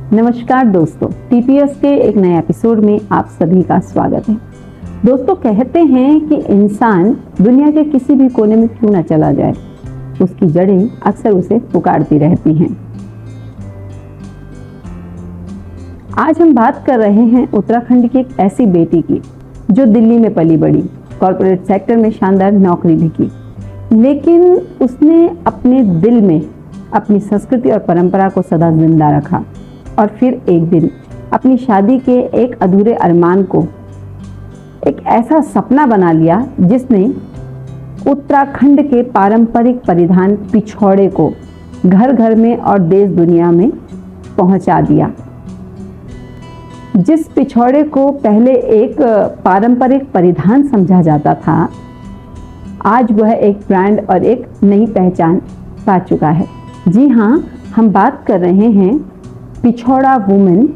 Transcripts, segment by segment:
नमस्कार दोस्तों, टीपीएस के एक नए एपिसोड में आप सभी का स्वागत है। दोस्तों, कहते हैं कि इंसान दुनिया के किसी भी कोने में क्यों न चला जाए, उसकी जड़ें अक्सर उसे पुकारती रहती हैं। आज हम बात कर रहे हैं उत्तराखंड की एक ऐसी बेटी की जो दिल्ली में पली बड़ी, कॉर्पोरेट सेक्टर में शानदार नौकरी भी की, लेकिन उसने अपने दिल में अपनी संस्कृति और परंपरा को सदा जिंदा रखा और फिर एक दिन अपनी शादी के एक अधूरे अरमान को एक ऐसा सपना बना लिया जिसने उत्तराखंड के पारंपरिक परिधान पिछौड़े को घर घर में और देश दुनिया में पहुंचा दिया। जिस पिछौड़े को पहले एक पारंपरिक परिधान समझा जाता था, आज वह एक ब्रांड और एक नई पहचान पा चुका है। जी हाँ, हम बात कर रहे हैं पिछौड़ा वुमेन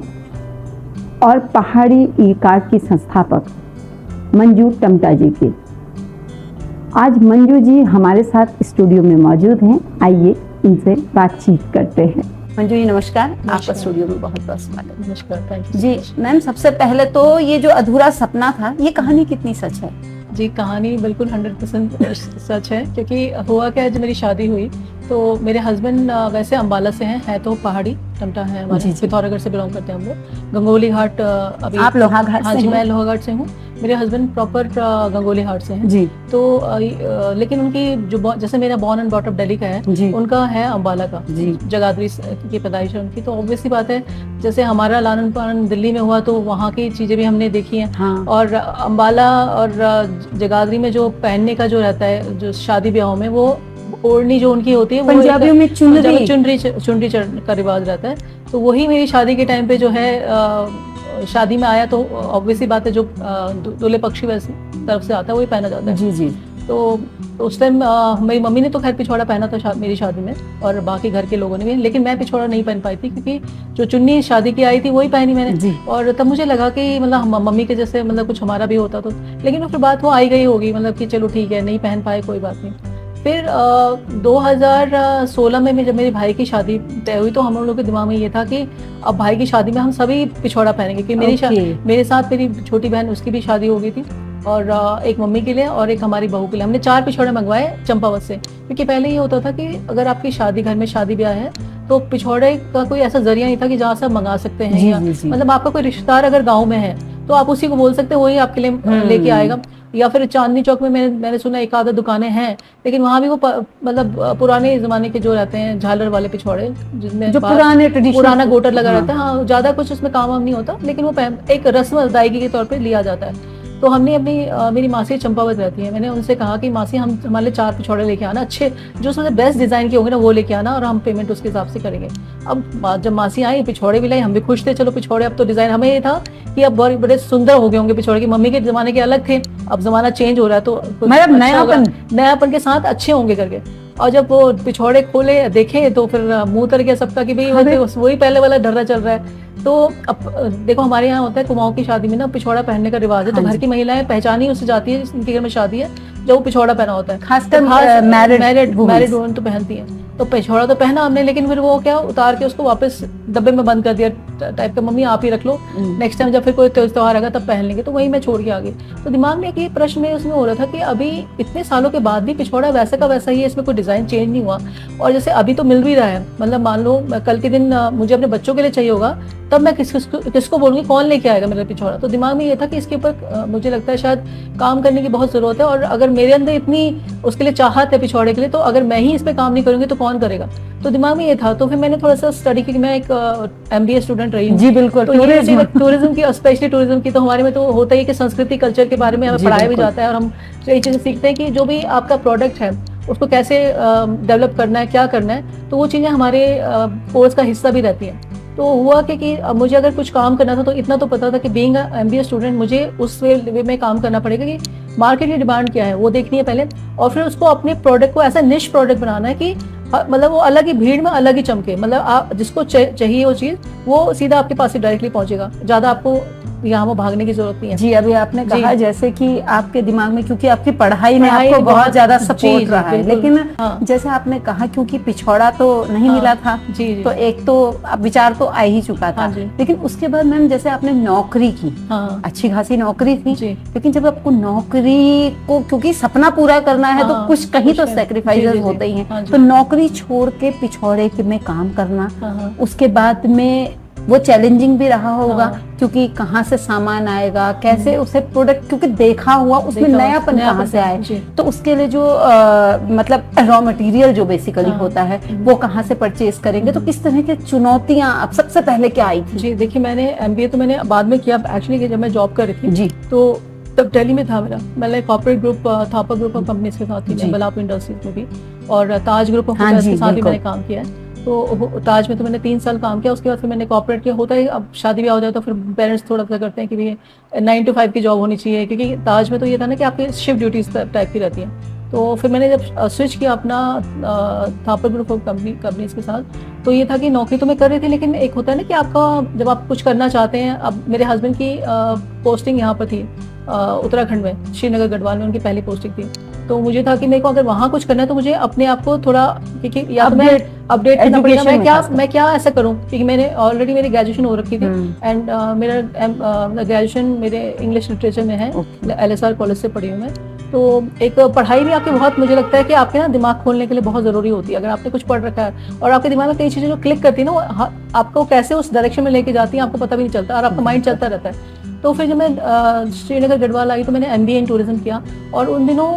और पहाड़ी ई कार्ट की संस्थापक मंजू टमटा जी की। आज मंजू जी हमारे साथ स्टूडियो में मौजूद हैं। आइए इनसे बातचीत करते हैं। मंजू जी नमस्कार, आपका स्टूडियो में बहुत बहुत स्वागत। नमस्कार, थैंक यू जी मैम, सबसे पहले तो ये जो अधूरा सपना था, ये कहानी कितनी सच है? जी, कहानी बिल्कुल 100% सच है, क्योंकि हुआ क्या है, जब मेरी शादी हुई तो मेरे हस्बैंड वैसे अम्बाला से हैं, है तो पहाड़ी टमटा है हमारे, पिथौरागढ़ से बिलोंग करते हैं हम लोग। गंगोली घाट अभी आप लोहाघाट हाँ से जी, हैं? मैं लोहाघाट से हूँ। मेरे हस्बैंड प्रॉपर गंगोली घाट से हैं जी। तो लेकिन उनकी जो जैसे मेरा born and brought up Delhi का है, जी। उनका है अम्बाला का, जी। जगाधरी की पैदाइश है उनकी। तो ऑब्वियसली बात है, जैसे हमारा लालन पालन दिल्ली में हुआ तो वहाँ की चीजें भी हमने देखी हैं। हाँ। और अम्बाला और जगाधरी में जो पहनने का जो रहता है, जो शादी ब्याहों में, वो ओढ़नी जो उनकी होती है, पंजाबियों में चुनरी चुनरी का रिवाज रहता है। तो वही मेरी शादी के टाइम पे जो है शादी में आया, तो ऑब्वियसली बात है, जो दूल्हे पक्षी वैसे तरफ से आता है वही पहना जाता है। जी जी। तो उस टाइम मेरी मम्मी ने तो खैर पिछौड़ा पहना था मेरी शादी में, और बाकी घर के लोगों ने भी, लेकिन मैं पिछौड़ा नहीं पहन पाई थी, क्योंकि जो चुन्नी शादी की आई थी वही पहनी मैंने जी। और तब मुझे लगा कि मतलब मम्मी के जैसे मतलब कुछ हमारा भी होता तो, लेकिन फिर बात वो आई गई होगी, मतलब कि चलो ठीक है, नहीं पहन पाए, कोई बात नहीं। फिर 2016 में जब मेरे भाई की शादी तय हुई, तो हम लोगों के दिमाग में ये था कि अब भाई की शादी में हम सभी पिछौड़ा पहनेंगे, कि मेरे साथ मेरी छोटी बहन, उसकी भी शादी हो गई थी, और एक मम्मी के लिए और एक हमारी बहू के लिए। हमने 4 पिछौड़े मंगवाए चंपावत से, क्योंकि पहले ये होता था कि अगर आपकी शादी घर में शादी ब्याह है तो पिछौड़े का कोई ऐसा जरिया नहीं था कि जहाँ से आप मंगा सकते हैं। या मतलब आपका कोई रिश्तेदार अगर गाँव में है तो आप उसी को बोल सकते हैं, वही आपके लिए लेके आएगा। या फिर चांदनी चौक में मैंने सुना एक आधा दुकानें हैं, लेकिन वहाँ भी वो मतलब पुराने जमाने के जो रहते हैं झालर वाले पिछौड़े, जिसमें जो पुराना गोटर लगा रहता है। हाँ, ज्यादा कुछ उसमें काम वाम नहीं होता, लेकिन वो एक रस्म अदायगी के तौर पे लिया जाता है। तो हमने मेरी मासी चंपावत रहती है, मैंने उनसे कहा कि मासी हम हमारे लिए 4 पिछौड़े लेके आना, अच्छे जो सबसे बेस्ट डिजाइन के होंगे ना वो लेके आना, और हम पेमेंट उसके हिसाब से करेंगे। अब जब मासी आई, पिछौड़े भी लाई, हम भी खुश थे, चलो पिछौड़े। अब तो डिजाइन हमें ये था कि अब बड़े सुंदर हो गए होंगे पिछौड़े, की मम्मी के जमाने के अलग थे, अब जमाना चेंज हो रहा है, तो मतलब नयापन के साथ अच्छे होंगे करके। और जब वो पिछौड़े खोले देखे तो फिर मुंह तर गया सबका कि भाई वही पहले वाला ढर्रा चल रहा है। तो अब देखो, हमारे यहाँ होता है कुमाऊं की शादी में ना पिछौड़ा पहनने का रिवाज है। तो घर की महिलाएं पहचानी उससे जाती है, इनके घर में शादी है, जो वो पिछौड़ा पहना होता है। खासकर मैरिड वुमेन तो पहनती है। तो पिछौड़ा तो पहना हमने, लेकिन फिर वो क्या, उतार के उसको वापस डब्बे में बंद कर दिया टाइप का, मम्मी आप ही रख लो, नेक्स्ट टाइम जब फिर कोई त्योहार आएगा तब पहन लेंगे। तो वही मैं छोड़ के आ गई। तो दिमाग में एक प्रश्न में उसमें हो रहा था कि अभी इतने सालों के बाद भी पिछौड़ा वैसा का वैसा ही है, इसमें कोई डिजाइन चेंज नहीं हुआ। और जैसे अभी तो मिल भी रहा है, मतलब मान लो कल के दिन मुझे अपने बच्चों के लिए चाहिए होगा, तब मैं किसको बोलूंगी, कौन लेके आएगा मेरा पिछौड़ा। तो दिमाग में ये था कि इसके ऊपर मुझे लगता है शायद काम करने की बहुत जरूरत है, और अगर मेरे अंदर इतनी उसके लिए चाहत है पिछौड़े के लिए, तो अगर मैं ही इस पे काम नहीं करूंगी तो कौन करेगा। तो दिमाग में ये था। तो फिर मैंने थोड़ा सा स्टडी की, मैं एक MBA स्टूडेंट रही हूँ। जी बिल्कुल। तो टूरिज्म की, स्पेशली टूरिज्म की, तो हमारे में तो होता ही कि संस्कृति कल्चर के बारे में हमें पढ़ाया भी जाता है, और हम कई चीजें सीखते हैं कि जो भी आपका प्रोडक्ट है उसको कैसे डेवलप करना है, क्या करना है। तो वो चीजें हमारे कोर्स का हिस्सा भी रहती हैं। तो हुआ कि मुझे अगर कुछ काम करना था तो इतना तो पता था कि बीइंग MBA स्टूडेंट मुझे उस वे में काम करना पड़ेगा कि मार्केट की डिमांड क्या है वो देखनी है पहले, और फिर उसको अपने प्रोडक्ट को ऐसा निश प्रोडक्ट बनाना है कि मतलब वो अलग ही भीड़ में अलग ही चमके। मतलब आप जिसको चाहिए वो चीज़, वो सीधा आपके पास ही डायरेक्टली पहुंचेगा, ज़्यादा आपको यहाँ वो भागने की जरूरत नहीं है। जी, अभी आपने कहा जी। जैसे कि आपके दिमाग में, क्योंकि आपकी पढ़ाई में पढ़ाई आपको बहुत बहुत- ज्यादा जी, सपोर्ट जी, रहा है, बिल्कुल। लेकिन हाँ। जैसे आपने कहा क्योंकि पिछौड़ा तो नहीं हाँ, मिला था, जी, जी। तो एक तो अब विचार तो आ ही चुका था, हाँ जी। लेकिन उसके बाद मैम जैसे आपने नौकरी की, हाँ अच्छी खासी नौकरी थी, जी। लेकिन जब आपको नौकरी को, क्योंकि सपना पूरा करना है तो हाँ, कुछ कहीं तो जी, सेक्रीफाइसेस जी, जी। होते ही हैं, हाँ जी। तो नौकरी छोड़ के पिछौड़े में काम करना, हाँ, उसके बाद में वो चैलेंजिंग भी रहा होगा, हाँ। क्योंकि कहाँ से सामान आएगा, कैसे उसे प्रोडक्ट, क्योंकि देखा हुआ उसमें देखा हुआ, नयापन कहाँ नयापन, से आए, जी। तो उसके लिए जो मतलब रॉ मटेरियल जो बेसिकली हाँ। होता है वो कहाँ से परचेज करेंगे, तो किस तरह की चुनौतियां अब सबसे पहले क्या आई थी? जी देखिए, मैंने एमबीए तो मैंने बाद में किया एक्चुअली, जब मैं जॉब कर रही थी जी। तो तब दिल्ली में था मेरा, मैंने corporate group Thapa group of companies के साथ थी, जी। मैं बलाप इंडस्ट्रीज में भी, और ताज ग्रुप ऑफ हाँ होटल्स जी, के साथ भी बिल्कुल। मैंने काम किया है। तो ताज में तो मैंने 3 साल काम किया, उसके बाद फिर मैंने कॉर्पोरेट किया। होता है अब शादी ब्याह हो जाए तो फिर पेरेंट्स थोड़ा सा करते हैं कि भी 9 to 5 की जॉब होनी चाहिए, क्योंकि ताज में तो ये था ना कि आपकी शिफ्ट ड्यूटीज टाइप की रहती हैं। तो फिर मैंने जब स्विच किया अपना थापर ग्रुप ऑफ कंपनीज के साथ, तो ये था कि नौकरी तो मैं कर रही थी, लेकिन एक होता है ना कि आपका जब आप कुछ करना चाहते हैं। अब मेरे हस्बैंड की पोस्टिंग यहाँ पर थी उत्तराखंड में, श्रीनगर गढ़वाल में उनकी पहली पोस्टिंग थी। तो मुझे था कि मेरे को अगर वहाँ कुछ करना है तो मुझे अपने आप को थोड़ा, क्योंकि या तो मैं अपडेट करना पड़ेगा, मैं क्या ऐसा करूँ, क्योंकि मैंने ऑलरेडी मेरी ग्रेजुएशन हो रखी थी, एंड मेरा ग्रेजुएशन मेरे इंग्लिश लिटरेचर में है, LSR कॉलेज से पढ़ी हूँ मैं। तो एक पढ़ाई भी आपकी बहुत, मुझे लगता है कि आपके ना दिमाग खोलने के लिए बहुत जरूरी होती है। अगर आपने कुछ पढ़ रखा है और आपके दिमाग में कई चीजें जो क्लिक करती है ना, वो आपको कैसे उस डायरेक्शन में लेके जाती है आपको पता भी नहीं चलता, और आपका माइंड चलता रहता है। तो फिर जब मैं श्रीनगर गढ़वाल आई तो मैंने MBA इन टूरिज्म किया, और उन दिनों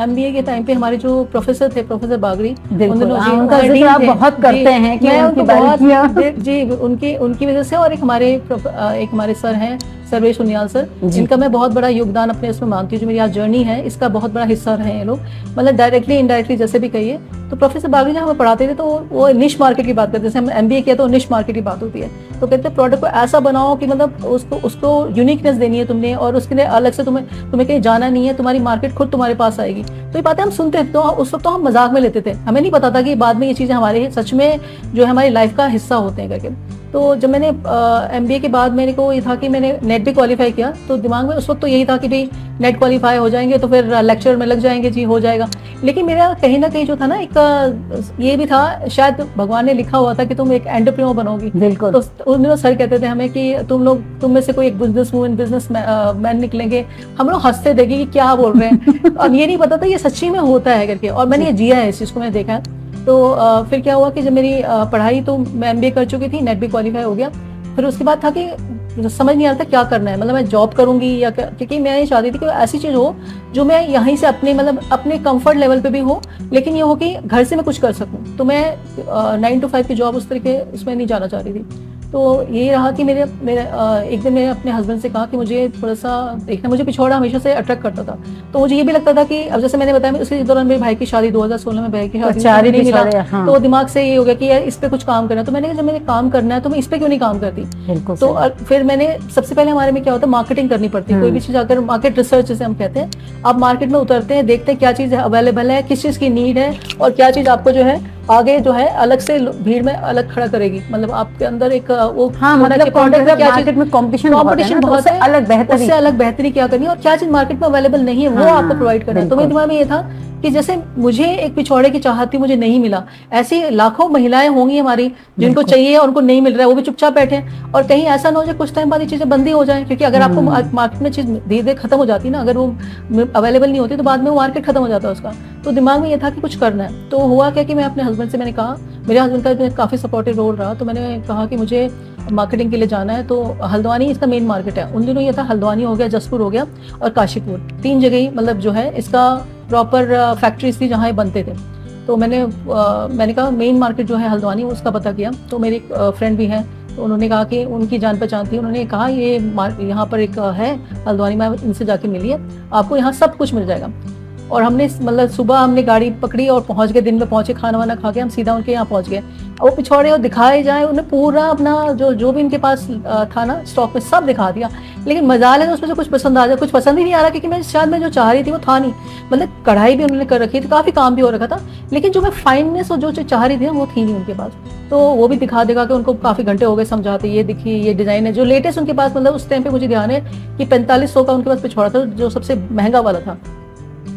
MBA के टाइम पे हमारे जो प्रोफेसर थे, प्रोफेसर बागड़ी, उन दिनों उनका जिक्र आप बहुत करते हैं कि मैं उनकी उनको बारीकियां। जी उनकी वजह से, और एक हमारे सर हैं सर्वेश उनियाल सर, जिनका मैं बहुत बड़ा योगदान अपने इसमें मानती हूँ, जो मेरी आज जर्नी है इसका बहुत बड़ा हिस्सा रहे हैं ये लोग, मतलब डायरेक्टली इनडायरेक्टली जैसे भी कहिए। तो प्रोफेसर बागड़ी जब हमें पढ़ाते थे तो वो निश मार्केट की बात करते, जैसे हम MBA किया तो निश मार्केट की बात होती है, तो कहते हैं प्रोडक्ट को ऐसा बनाओ कि मतलब उसको यूनिकनेस देनी है तुमने, और उसके लिए अलग से तुम्हें कहीं जाना नहीं है, तुम्हारी मार्केट खुद तुम्हारे पास आएगी। तो ये बातें हम सुनते थे, तो उस वक्त तो हम मजाक में लेते थे, हमें नहीं पता था कि बाद में ये चीजें हमारे सच में जो है हमारी लाइफ का हिस्सा होते हैं करके। तो जब मैंने MBA के बाद मेरे को ये था कि मैंने नेट भी क्वालिफाई किया, तो दिमाग में उस वक्त तो यही था कि भाई नेट क्वालिफाई हो जाएंगे तो फिर लेक्चर में लग जाएंगे, जी हो जाएगा। लेकिन मेरा कहीं ना कहीं जो था ना, एक ये भी था, शायद भगवान ने लिखा हुआ था कि तुम एक एंटरप्रेन्योर बनोगी। बिल्कुल। तो उन दिनों सर कहते थे हमें कि तुम में से कोई एक बिजनेस मैन निकलेंगे। हम लोग हंसते थे कि क्या बोल रहे हैं, और ये नहीं पता था ये सच्ची में होता है करके, और मैंने ये जिया है, इस चीज को मैंने देखा है। तो फिर क्या हुआ कि जब मेरी पढ़ाई, तो मैं MBA कर चुकी थी, नेट भी क्वालिफाई हो गया। फिर उसके बाद था कि समझ नहीं आ रहा था क्या करना है, मतलब मैं जॉब करूंगी या क्योंकि मैं ये चाहती थी कि ऐसी चीज हो जो मैं यहीं से अपने मतलब अपने कंफर्ट लेवल पे भी हो, लेकिन ये हो कि घर से मैं कुछ कर सकूं। तो मैं 9 to 5 की जॉब उस तरीके उसमें नहीं जाना चाह रही थी। तो ये रहा कि मेरे एक दिन मैंने अपने हस्बैंड से कहा कि मुझे थोड़ा सा देखना, मुझे पिछौड़ा हमेशा से अट्रैक्ट करता था। तो मुझे ये भी लगता था कि अब जैसे मैंने बताया, उसी दौरान मेरे भाई की शादी 2016 में भाई की शादी नहीं मिला, हाँ। तो दिमाग से ये हो गया कि यार इस पे कुछ काम करना है। तो मैंने कहा जब मैंने काम करना है तो मैं इस पे क्यों नहीं काम करती। तो फिर मैंने सबसे पहले हमारे में क्या होता है, मार्केटिंग करनी पड़ती है। कोई भी चीज अगर मार्केट रिसर्च जैसे हम कहते हैं, आप मार्केट में उतरते हैं, देखते हैं क्या चीज अवेलेबल है, किस चीज की नीड है, और क्या चीज आपको जो है आगे जो है अलग से भीड़ में अलग खड़ा करेगी। मतलब आपके अंदर एक वो मार्केट में कंपटीशन बहुत है, अलग बेहतरी क्या करनी है, और क्या चीज मार्केट में अवेलेबल नहीं है वो आपको प्रोवाइड करना है। तो मेरे दिमाग में ये था कि जैसे मुझे एक पिछौड़े की चाहत थी, मुझे नहीं मिला, ऐसी लाखों महिलाएं होंगी हमारी जिनको चाहिए और उनको नहीं मिल रहा है, वो भी चुपचाप बैठे हैं। और कहीं ऐसा ना हो जाए कुछ टाइम बाद ये चीजें बंद ही हो जाए, क्योंकि अगर आपको मार्केट में चीज धीरे धीरे खत्म हो जाती है ना, अगर वो अवेलेबल नहीं होती तो बाद में वो मार्केट खत्म हो जाता है उसका। तो दिमाग में ये था कि कुछ करना है। तो हुआ क्या कि मैं अपने हस्बैंड से मैंने कहा, मेरे हस्बैंड का काफी सपोर्टिव रोल रहा, तो मैंने कहा कि मुझे मार्केटिंग के लिए जाना है। तो हल्द्वानी इसका मेन मार्केट है। उन दिनों ये था, हल्द्वानी हो गया, जसपुर हो गया और काशीपुर, 3 जगह ही मतलब जो है इसका प्रॉपर फैक्ट्रीज थी जहाँ ये बनते थे। तो मैंने कहा मेन मार्केट जो है हल्द्वानी, उसका पता किया। तो मेरे एक फ्रेंड भी हैं, तो उन्होंने कहा कि उनकी जान पहचान थी, उन्होंने कहा ये यहाँ पर एक है हल्द्वानी में, इनसे जाके मिलिए, आपको यहाँ सब कुछ मिल जाएगा। और हमने मतलब सुबह हमने गाड़ी पकड़ी और पहुंच गए, दिन में पहुंचे, खाना वाना खा के हम सीधा उनके यहाँ पहुंच गए। वो पिछौड़े और दिखाए जाए, उन्हें पूरा अपना जो भी इनके पास था ना स्टॉक में सब दिखा दिया, लेकिन मजाल है उसमें से कुछ पसंद आ जाए, कुछ पसंद ही नहीं आ रहा, क्योंकि मैं शायद मैं जो चाह रही थी वो था नहीं। मतलब कढ़ाई भी उन्होंने कर रखी थी, काफी काम भी हो रखा था, लेकिन जो मैं फाइननेस और जो चाह रही थी ना वो थी नहीं उनके पास। तो वो भी दिखा देगा कि उनको काफी घंटे हो गए समझाते, ये देखिए ये डिजाइन है जो लेटेस्ट उनके पास, मतलब उस टाइम पे मुझे ध्यान है कि 4500 का उनके पास पिछौड़ा था जो सबसे महंगा वाला था,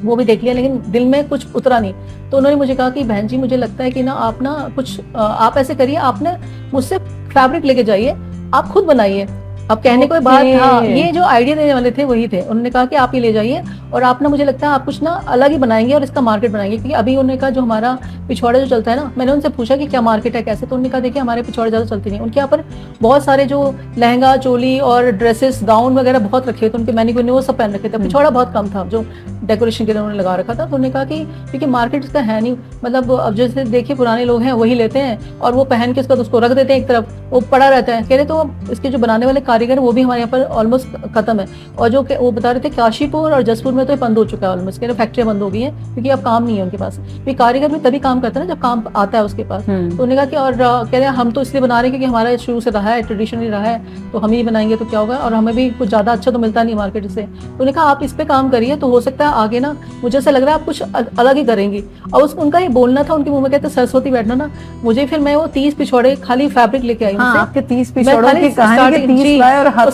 वो भी देख लिया, लेकिन दिल में कुछ उतरा नहीं। तो उन्होंने मुझे कहा कि बहन जी मुझे लगता है कि ना आप ना कुछ आप ऐसे करिए, आप ना मुझसे फैब्रिक लेके जाइए, आप खुद बनाइए। अब कहने को बात, हाँ ये जो आइडिया देने वाले थे वही थे। उन्होंने कहा कि आप ये ले जाइए और आप ना मुझे लगता है आप कुछ ना अलग ही बनाएंगे और इसका मार्केट बनाएंगे, क्योंकि अभी उन्होंने कहा जो हमारा पिछौड़ा जो चलता है ना, मैंने उनसे पूछा कि क्या मार्केट है कैसे, तो उन्होंने कहा देखिए हमारे पिछौड़े ज्यादा चलते नहीं, उनके यहाँ पर बहुत सारे जो लहंगा चोली और ड्रेसेस गाउन वगैरह बहुत रखे थे, उनके मैनिक्विन ने वो सब पहन रखे थे, पिछौड़ा बहुत कम था जो डेकोरेशन के लिए उन्होंने लगा रखा था। तो उन्होंने कहा कि क्योंकि मार्केट इसका है नहीं, मतलब अब जैसे देखिए पुराने लोग हैं वही लेते हैं और वो पहन के उसका उसको रख देते हैं एक तरफ, वो पड़ा रहता है। कह रहे तो इसके जो बनाने वाले कारीगर वो भी हमारे यहाँ पर ऑलमोस्ट खत्म है, और जो वो बता रहे थे काशीपुर और जसपुर में तो ये बंद हो चुका है ऑलमोस्ट, कह रहे फैक्ट्रियां बंद हो गई हैं क्योंकि अब काम नहीं है उनके पास। भी कारीगर भी तभी काम करता है ना जब काम आता है उसके पास। तो उन्होंने कहा कि और कह रहे हम तो इसलिए बना रहे हैं क्योंकि हमारा शुरू से रहा है, ट्रेडिशनली रहा है, तो हम ही बनाएंगे तो क्या होगा, और हमें भी कुछ ज्यादा अच्छा तो मिलता नहीं मार्केट से। तो उन्होंने कहा आप इस पे काम करिए, तो हो सकता है आगे ना, मुझे ऐसा लग रहा है आप कुछ अलग ही करेंगी। और उनका ये बोलना था, उनके मुंह में कहते सरस्वती बैठना ना, मुझे फिर मैं वो 30 पिछौड़े खाली फैब्रिक लेके आई। आपके 30 पिछौड़ों की कहानी के 30 लाए और हाथ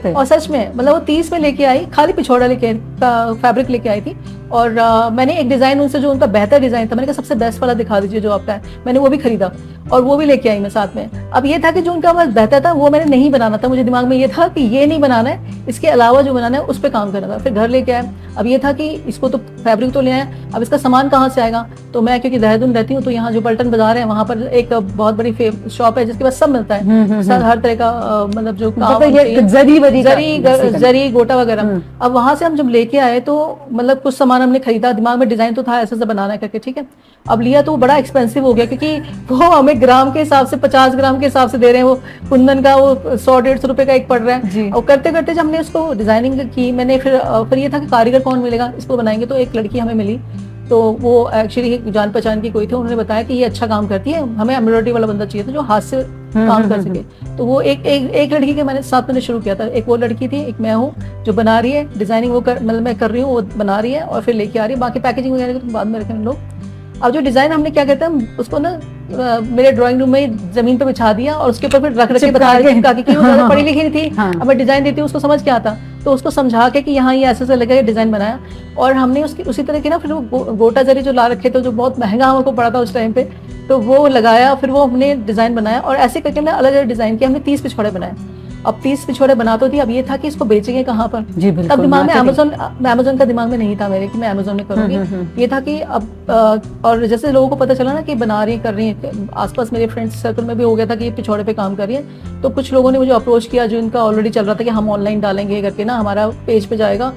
थे, और सच में मतलब वो 30 में लेके आई, खाली पिछौड़ा लेके फैब्रिक लेके आई थी। और मैंने एक डिजाइन उनसे जो उनका बेहतर डिजाइन था, मैंने कहा सबसे बेस्ट वाला दिखा दीजिए जो आपका है, मैंने वो भी खरीदा और वो भी लेके आई मैं साथ में। अब ये था कि जो उनका बस बेहतर था वो मैंने नहीं बनाना था, मुझे दिमाग में ये था कि ये नहीं बनाना है, इसके अलावा जो बनाना है उस पर काम करना था। फिर घर लेके आए, अब ये था कि इसको तो फैब्रिक तो ले आए, अब इसका सामान कहाँ से आएगा। तो मैं क्योंकि देहरादून रहती हूँ, तो यहाँ जो पलटन बाजार है वहाँ पर एक बहुत बड़ी शॉप है जिसके पास सब मिलता है, हर तरह का मतलब जो जरी गोटा वगैरह। अब वहां से हम जब लेके आए तो मतलब कुछ सामान हमने खरीदा, दिमाग में डिजाइन तो था ऐसे से बनाना है करके, ठीक है। अब लिया तो बड़ा एक्सपेंसिव हो गया, क्योंकि वो हमें ग्राम के हिसाब से 50 ग्राम के हिसाब से दे रहे हैं, वो कुंदन का वो 100-150 रुपए का एक पड़ रहा है। और करते करते जब हमने उसको डिजाइनिंग की, मैंने फिर ये था कि कारीगर कौन मिलेगा इसको बनाएंगे, तो एक लड़की हमें मिली, तो वो एक्चुअली जान पहचान की कोई थी, उन्होंने बताया कि ये अच्छा काम करती है, हमें एम्ब्रॉयडरी वाला बंदा चाहिए था जो हाथ से काम कर सके। तो वो एक लड़की के मैंने साथ में शुरू किया था, एक वो लड़की थी, एक मैं हूँ जो बना रही है डिजाइनिंग, वो मतलब मैं कर रही हूँ, वो बना रही है और फिर लेके आ रही है, बाकी पैकेजिंग वगैरह तो बाद में रखें हम लोग। अब जो डिजाइन हमने क्या कहते हैं उसको ना मेरे ड्राइंग रूम में जमीन पे बिछा दिया और उसके ऊपर फिर रख के बता रही थी कि वो ज्यादा पढ़ी लिखी नहीं थी। अब मैं डिजाइन देती हूँ उसको समझ क्या आता, तो उसको समझा के कि यहाँ ये ऐसे लगा डिजाइन बनाया। और हमने उसकी उसी तरह की ना फिर वो गोटा जरी जो ला रखे थे जो बहुत महंगा हमको पड़ा था उस टाइम पे, तो वो लगाया, फिर वो हमने डिजाइन बनाया और ऐसे करके हमने अलग अलग डिजाइन किया। हमने 30 पिछौड़े बनाए। अब 30 पिछौड़े बना तो थी, अब ये था कि इसको बेचेंगे कहाँ पर। तब दिमाग में अमेज़न का दिमाग में नहीं था मेरे कि मैं अमेज़न में करूंगी। ये था कि अब और जैसे लोगों को पता चला ना कि बना रही कर रही है, आसपास मेरे फ्रेंड्स सर्कल में भी हो गया था कि ये पिछौड़े पे काम कर रही है, तो कुछ लोगों ने मुझे अप्रोच किया जो इनका ऑलरेडी चल रहा था कि हम ऑनलाइन डालेंगे करके ना, हमारा पेज पे जाएगा।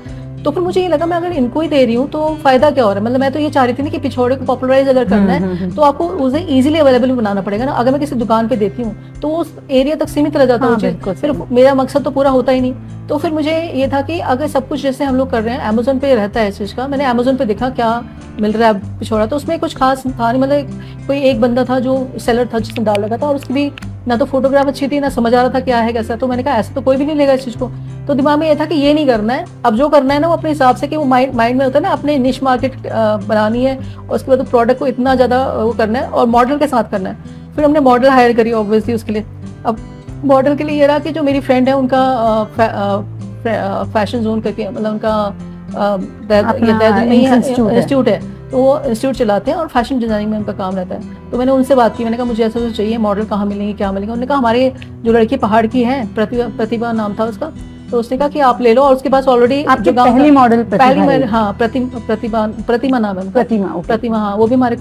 तो फिर मुझे ये लगा मैं अगर इनको ही दे रही हूँ तो फायदा क्या हो रहा है। मतलब मैं तो ये चाह रही थी ना कि पिछौड़े को पॉपुलराइज अगर करना है तो आपको उसे इजीली अवेलेबल बनाना पड़ेगा ना। अगर मैं किसी दुकान पे देती हूँ तो उस एरिया तक सीमित रह जाता है, फिर मेरा मकसद तो पूरा होता ही नहीं। तो फिर मुझे ये था कि अगर सब कुछ जैसे हम लोग कर रहे हैं, अमेज़न पे रहता है इस चीज का, मैंने अमेज़न पे देखा क्या मिल रहा है पिछौड़ा, तो उसमें कुछ खास था नहीं। मतलब कोई एक बंदा था जो सेलर था जिसने डाल रखा था और उसकी भी ना तो फोटोग्राफ अच्छी थी ना समझ आ रहा था क्या है कैसा। तो मैंने कहा ऐसा तो कोई भी नहीं लेगा इस चीज को। तो दिमाग में ये था कि ये नहीं करना है, अब जो करना है ना वो अपने हिसाब से, कि वो माइंड में होता है ना अपने निश मार्केट बनानी है और उसके बाद प्रोडक्ट को इतना ज्यादा वो करना है और मॉडल के साथ करना है। फिर हमने मॉडल हायर करी ऑब्वियसली उसके लिए। अब मॉडल के लिए ये रहा कि जो मेरी फ्रेंड है उनका फैशन जोन करके, मतलब उनका इंस्टीट्यूट है, तो वो इंस्टीट्यूट चलाते हैं और फैशन डिजाइनिंग में उनका काम रहता है। तो मैंने उनसे बात की, मैंने कहा मुझे ऐसा चाहिए, मॉडल कहाँ मिलेंगे क्या मिलेंगे। उन्होंने कहा हमारे जो लड़की पहाड़ की है, प्रतिभा नाम था उसका, तो उसने कहा कि आप ले लो और उसके पास ऑलरेडी पहली मॉडल प्रतिमा नाम है, प्रतिमा हाँ, वो भी हमारे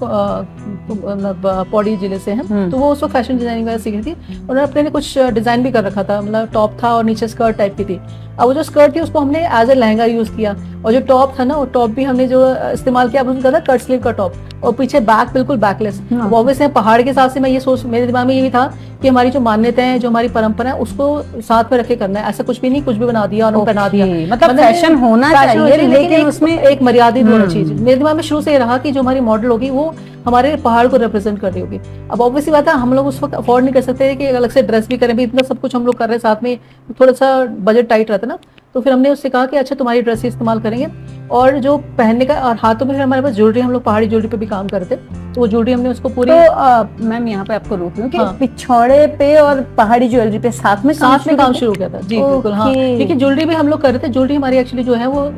पौड़ी जिले से है। तो वो उसको फैशन डिजाइनिंग वगैरह सीख रही थी। उन्होंने अपने कुछ डिजाइन भी कर रखा था, मतलब टॉप था और नीचे स्कर्ट टाइप की थी। अब वो जो स्कर्ट थी उसको हमने एज ए लहंगा यूज किया और जो टॉप था ना वो टॉप भी हमने जो इस्तेमाल किया उसका था कट स्लीव का टॉप और पीछे बैक बिल्कुल बैकलेस। ऑब्वियसली पहाड़ के हिसाब से मैं ये सोच, मेरे दिमाग में ये भी था कि हमारी जो मान्यताएं हैं, जो हमारी परंपरा है, उसको साथ में रखे करना है। ऐसा कुछ भी नहीं, कुछ भी बना दिया और पहना दिया। मतलब फैशन होना चाहिए, लेकिन उसमें एक मर्यादित होना चाहिए। मेरे दिमाग में शुरू से ये रहा कि जो हमारी मॉडल होगी वो हमारे पहाड़ को रिप्रेजेंट कर रही होगी। अब ऑब्वियसली बात है, हम लोग उस वक्त अफोर्ड नहीं कर सकते कि अलग से ड्रेस भी करें, भी इतना सब कुछ हम लोग कर रहे हैं साथ में, थोड़ा सा बजट टाइट रहता है ना। तो फिर हमने उससे कहा कि अच्छा तुम्हारी ड्रेस ही इस्तेमाल करेंगे, और जो पहनने का, और हाथों में फिर हमारे पास ज्वेलरी, हम लोग पहाड़ी ज्वेलरी पे भी काम करते, तो वो ज्वेलरी हमने उसको पूरी। तो मैम यहाँ पे आपको रोक लूं कि पिछौड़े पे और पहाड़ी ज्वेलरी पे साथ में काम शुरू किया था। जी बिल्कुल, हाँ, क्योंकि ज्वेलरी भी हम लोग कर रहे थे। ज्वेलरी हमारी एक्चुअली जो है वो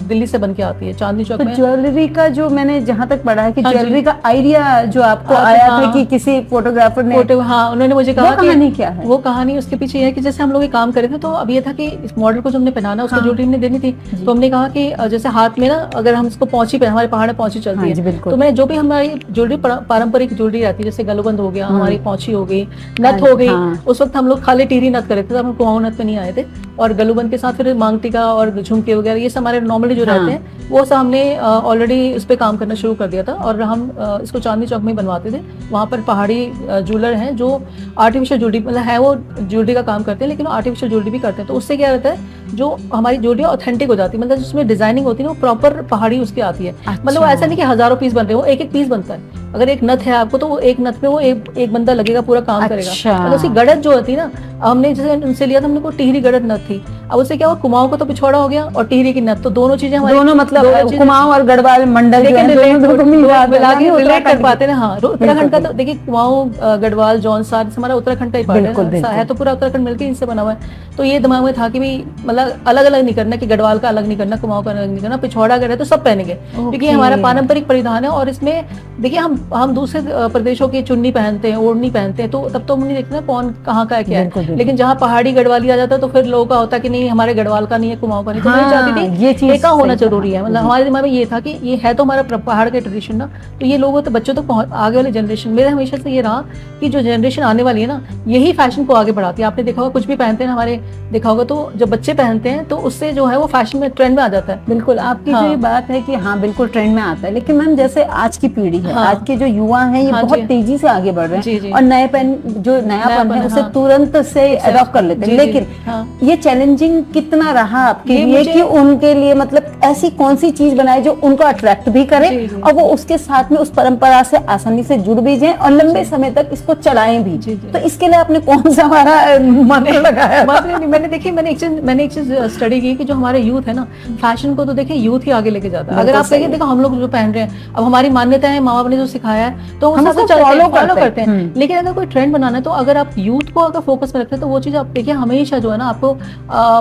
दिल्ली से बन के आती है, चांदनी चौक में। ज्वेलरी का जो मैंने जहाँ तक पढ़ा है कि ज्वेलरी का आइडिया जो आपको आया था कि किसी फोटोग्राफर ने, हाँ, उन्होंने मुझे कहा कहानी क्या है? वो कहानी उसके पीछे है कि जैसे हम लोग ये काम करे थे, तो अब ये था कि इस मॉडल को जो हमने पहनाना, उसको ज्वेलरी हमने देनी थी, तो हमने कहा कि जैसे हाथ में ना, अगर हम इसको पहुंची पे, हमारे पहाड़ में पहुंची चलती है, तो मैं जो भी हमारी ज्वेलरी पारंपरिक ज्वेलरी रहती है, जैसे गलुबंद हो गया, हमारी पहुंची हो गई, नथ हो गई। उस वक्त हम लोग खाली टीरी नथ करे थे, हम कुमाऊं नथ पे नहीं आए थे, और गलुबंद के साथ फिर मांग टीका और झुमके वगैरह, ये सब हमारे नॉर्मली जो रहते हैं, वो सब हमने ऑलरेडी इस पे काम करना शुरू कर दिया था। और हम इसको चांदनी चौक में बनवाते थे। वहाँ पर पहाड़ी ज्वेलर हैं जो आर्टिफिशियल ज्वेलरी, मतलब है वो ज्वेलरी का काम करते हैं, लेकिन आर्टिफिशियल ज्वेलरी भी करते हैं। तो उससे क्या रहता है, जो हमारी ज्वेलरी ऑथेंटिक हो जाती है, मतलब जिसमें डिजाइनिंग होती है वो प्रॉपर पहाड़ी उसकी आती है। मतलब वो ऐसा नहीं कि हजारों पीस बन रहे हो, एक एक पीस बनता है। अगर एक नथ है आपको, तो वो एक नथ में वो एक बंदा लगेगा, पूरा काम करेगा। मतलब उसकी गड़त जो होती है ना, हमने जैसे उनसे लिया था, हमने को टिहरी गड़त नथ थी। अब उससे क्या हुआ, कुमाऊं का तो पिछौड़ा हो गया और टिहरी की नथ, तो दोनों चीजें हमारी, दोनों मतलब कुमाऊं और गढ़वाल मंडल रिलेट कर पाते ना। हाँ, उत्तराखंड का तो देखिए, कुमाऊं, गढ़वाल, जौनसार हमारा उत्तराखंड का ही पार्ट है, तो पूरा उत्तराखंड मिलकर इनसे बना हुआ है। तो ये दिमाग में था कि भी मतलब अलग अलग नहीं करना, कि गढ़वाल का अलग नहीं करना, कुमाऊं का अलग नहीं करना, पिछौड़ा अगर है तो सब पहनेंगे, क्योंकि हमारा पारंपरिक परिधान है। और इसमें देखिए, हम दूसरे प्रदेशों की चुन्नी पहनते हैं, ओढ़नी पहनते हैं, तो तब तो हम नहीं देखते ना कौन कहाँ का है क्या है। लेकिन जहाँ पहाड़ी गढ़वाली आ जाता है, तो फिर लोगों का होता है कि नहीं, हमारे गढ़वाल का नहीं है, कुमाऊं का नहीं। तो मैं चाहती थी ये चीज का होना जरूरी है। मतलब हमारे दिमाग में ये था कि ये है तो हमारा पहाड़ का ट्रेडिशन ना, तो ये लोगों, तो बच्चों तक आगे वाले जनरेशन, मेरा हमेशा से ये रहा कि जो जनरेशन आने वाली है ना, यही फैशन को आगे बढ़ाती है। आपने देखा होगा, कुछ भी पहनते हैं हमारे, देखा होगा, तो जब बच्चे पहनते हैं तो उससे जो है वो फैशन में, ट्रेंड में आ जाता है। बिल्कुल, आपकी जो ये बात है कि हाँ बिल्कुल ट्रेंड में आता है। लेकिन मैम जैसे आज की पीढ़ी है, आज के जो युवा हैं, ये बहुत तेजी से आगे बढ़ रहे हैं, और नयापन है उसे तुरंत से अडॉप्ट कर लेते हैं। लेकिन ये चैलेंजिंग कितना रहा आपके लिए कि उनके लिए मतलब ऐसी कौन सी चीज बनाए जो उनको अट्रैक्ट भी करे, और वो उसके साथ में उस परंपरा से आसानी से जुड़ भी जाए और लंबे समय तक इसको चलाएं भी। तो इसके लिए आपने कौन सा हमारा मंत्र लगाया? मैंने एक चीज स्टडी की कि जो हमारे यूथ है ना, फैशन को तो देखिए यूथ ही आगे लेके जाता है। अगर आप देखिए, देखो हम लोग जो पहन रहे हैं, अब हमारी मान्यता है, माँ बाप ने जो सिखाया है, तो हम उसको फॉलो करते हैं। लेकिन अगर कोई ट्रेंड बनाना है, तो अगर आप यूथ को अगर फोकस में रखते हैं, तो वो चीज आप देखिए हमेशा जो है ना, आपको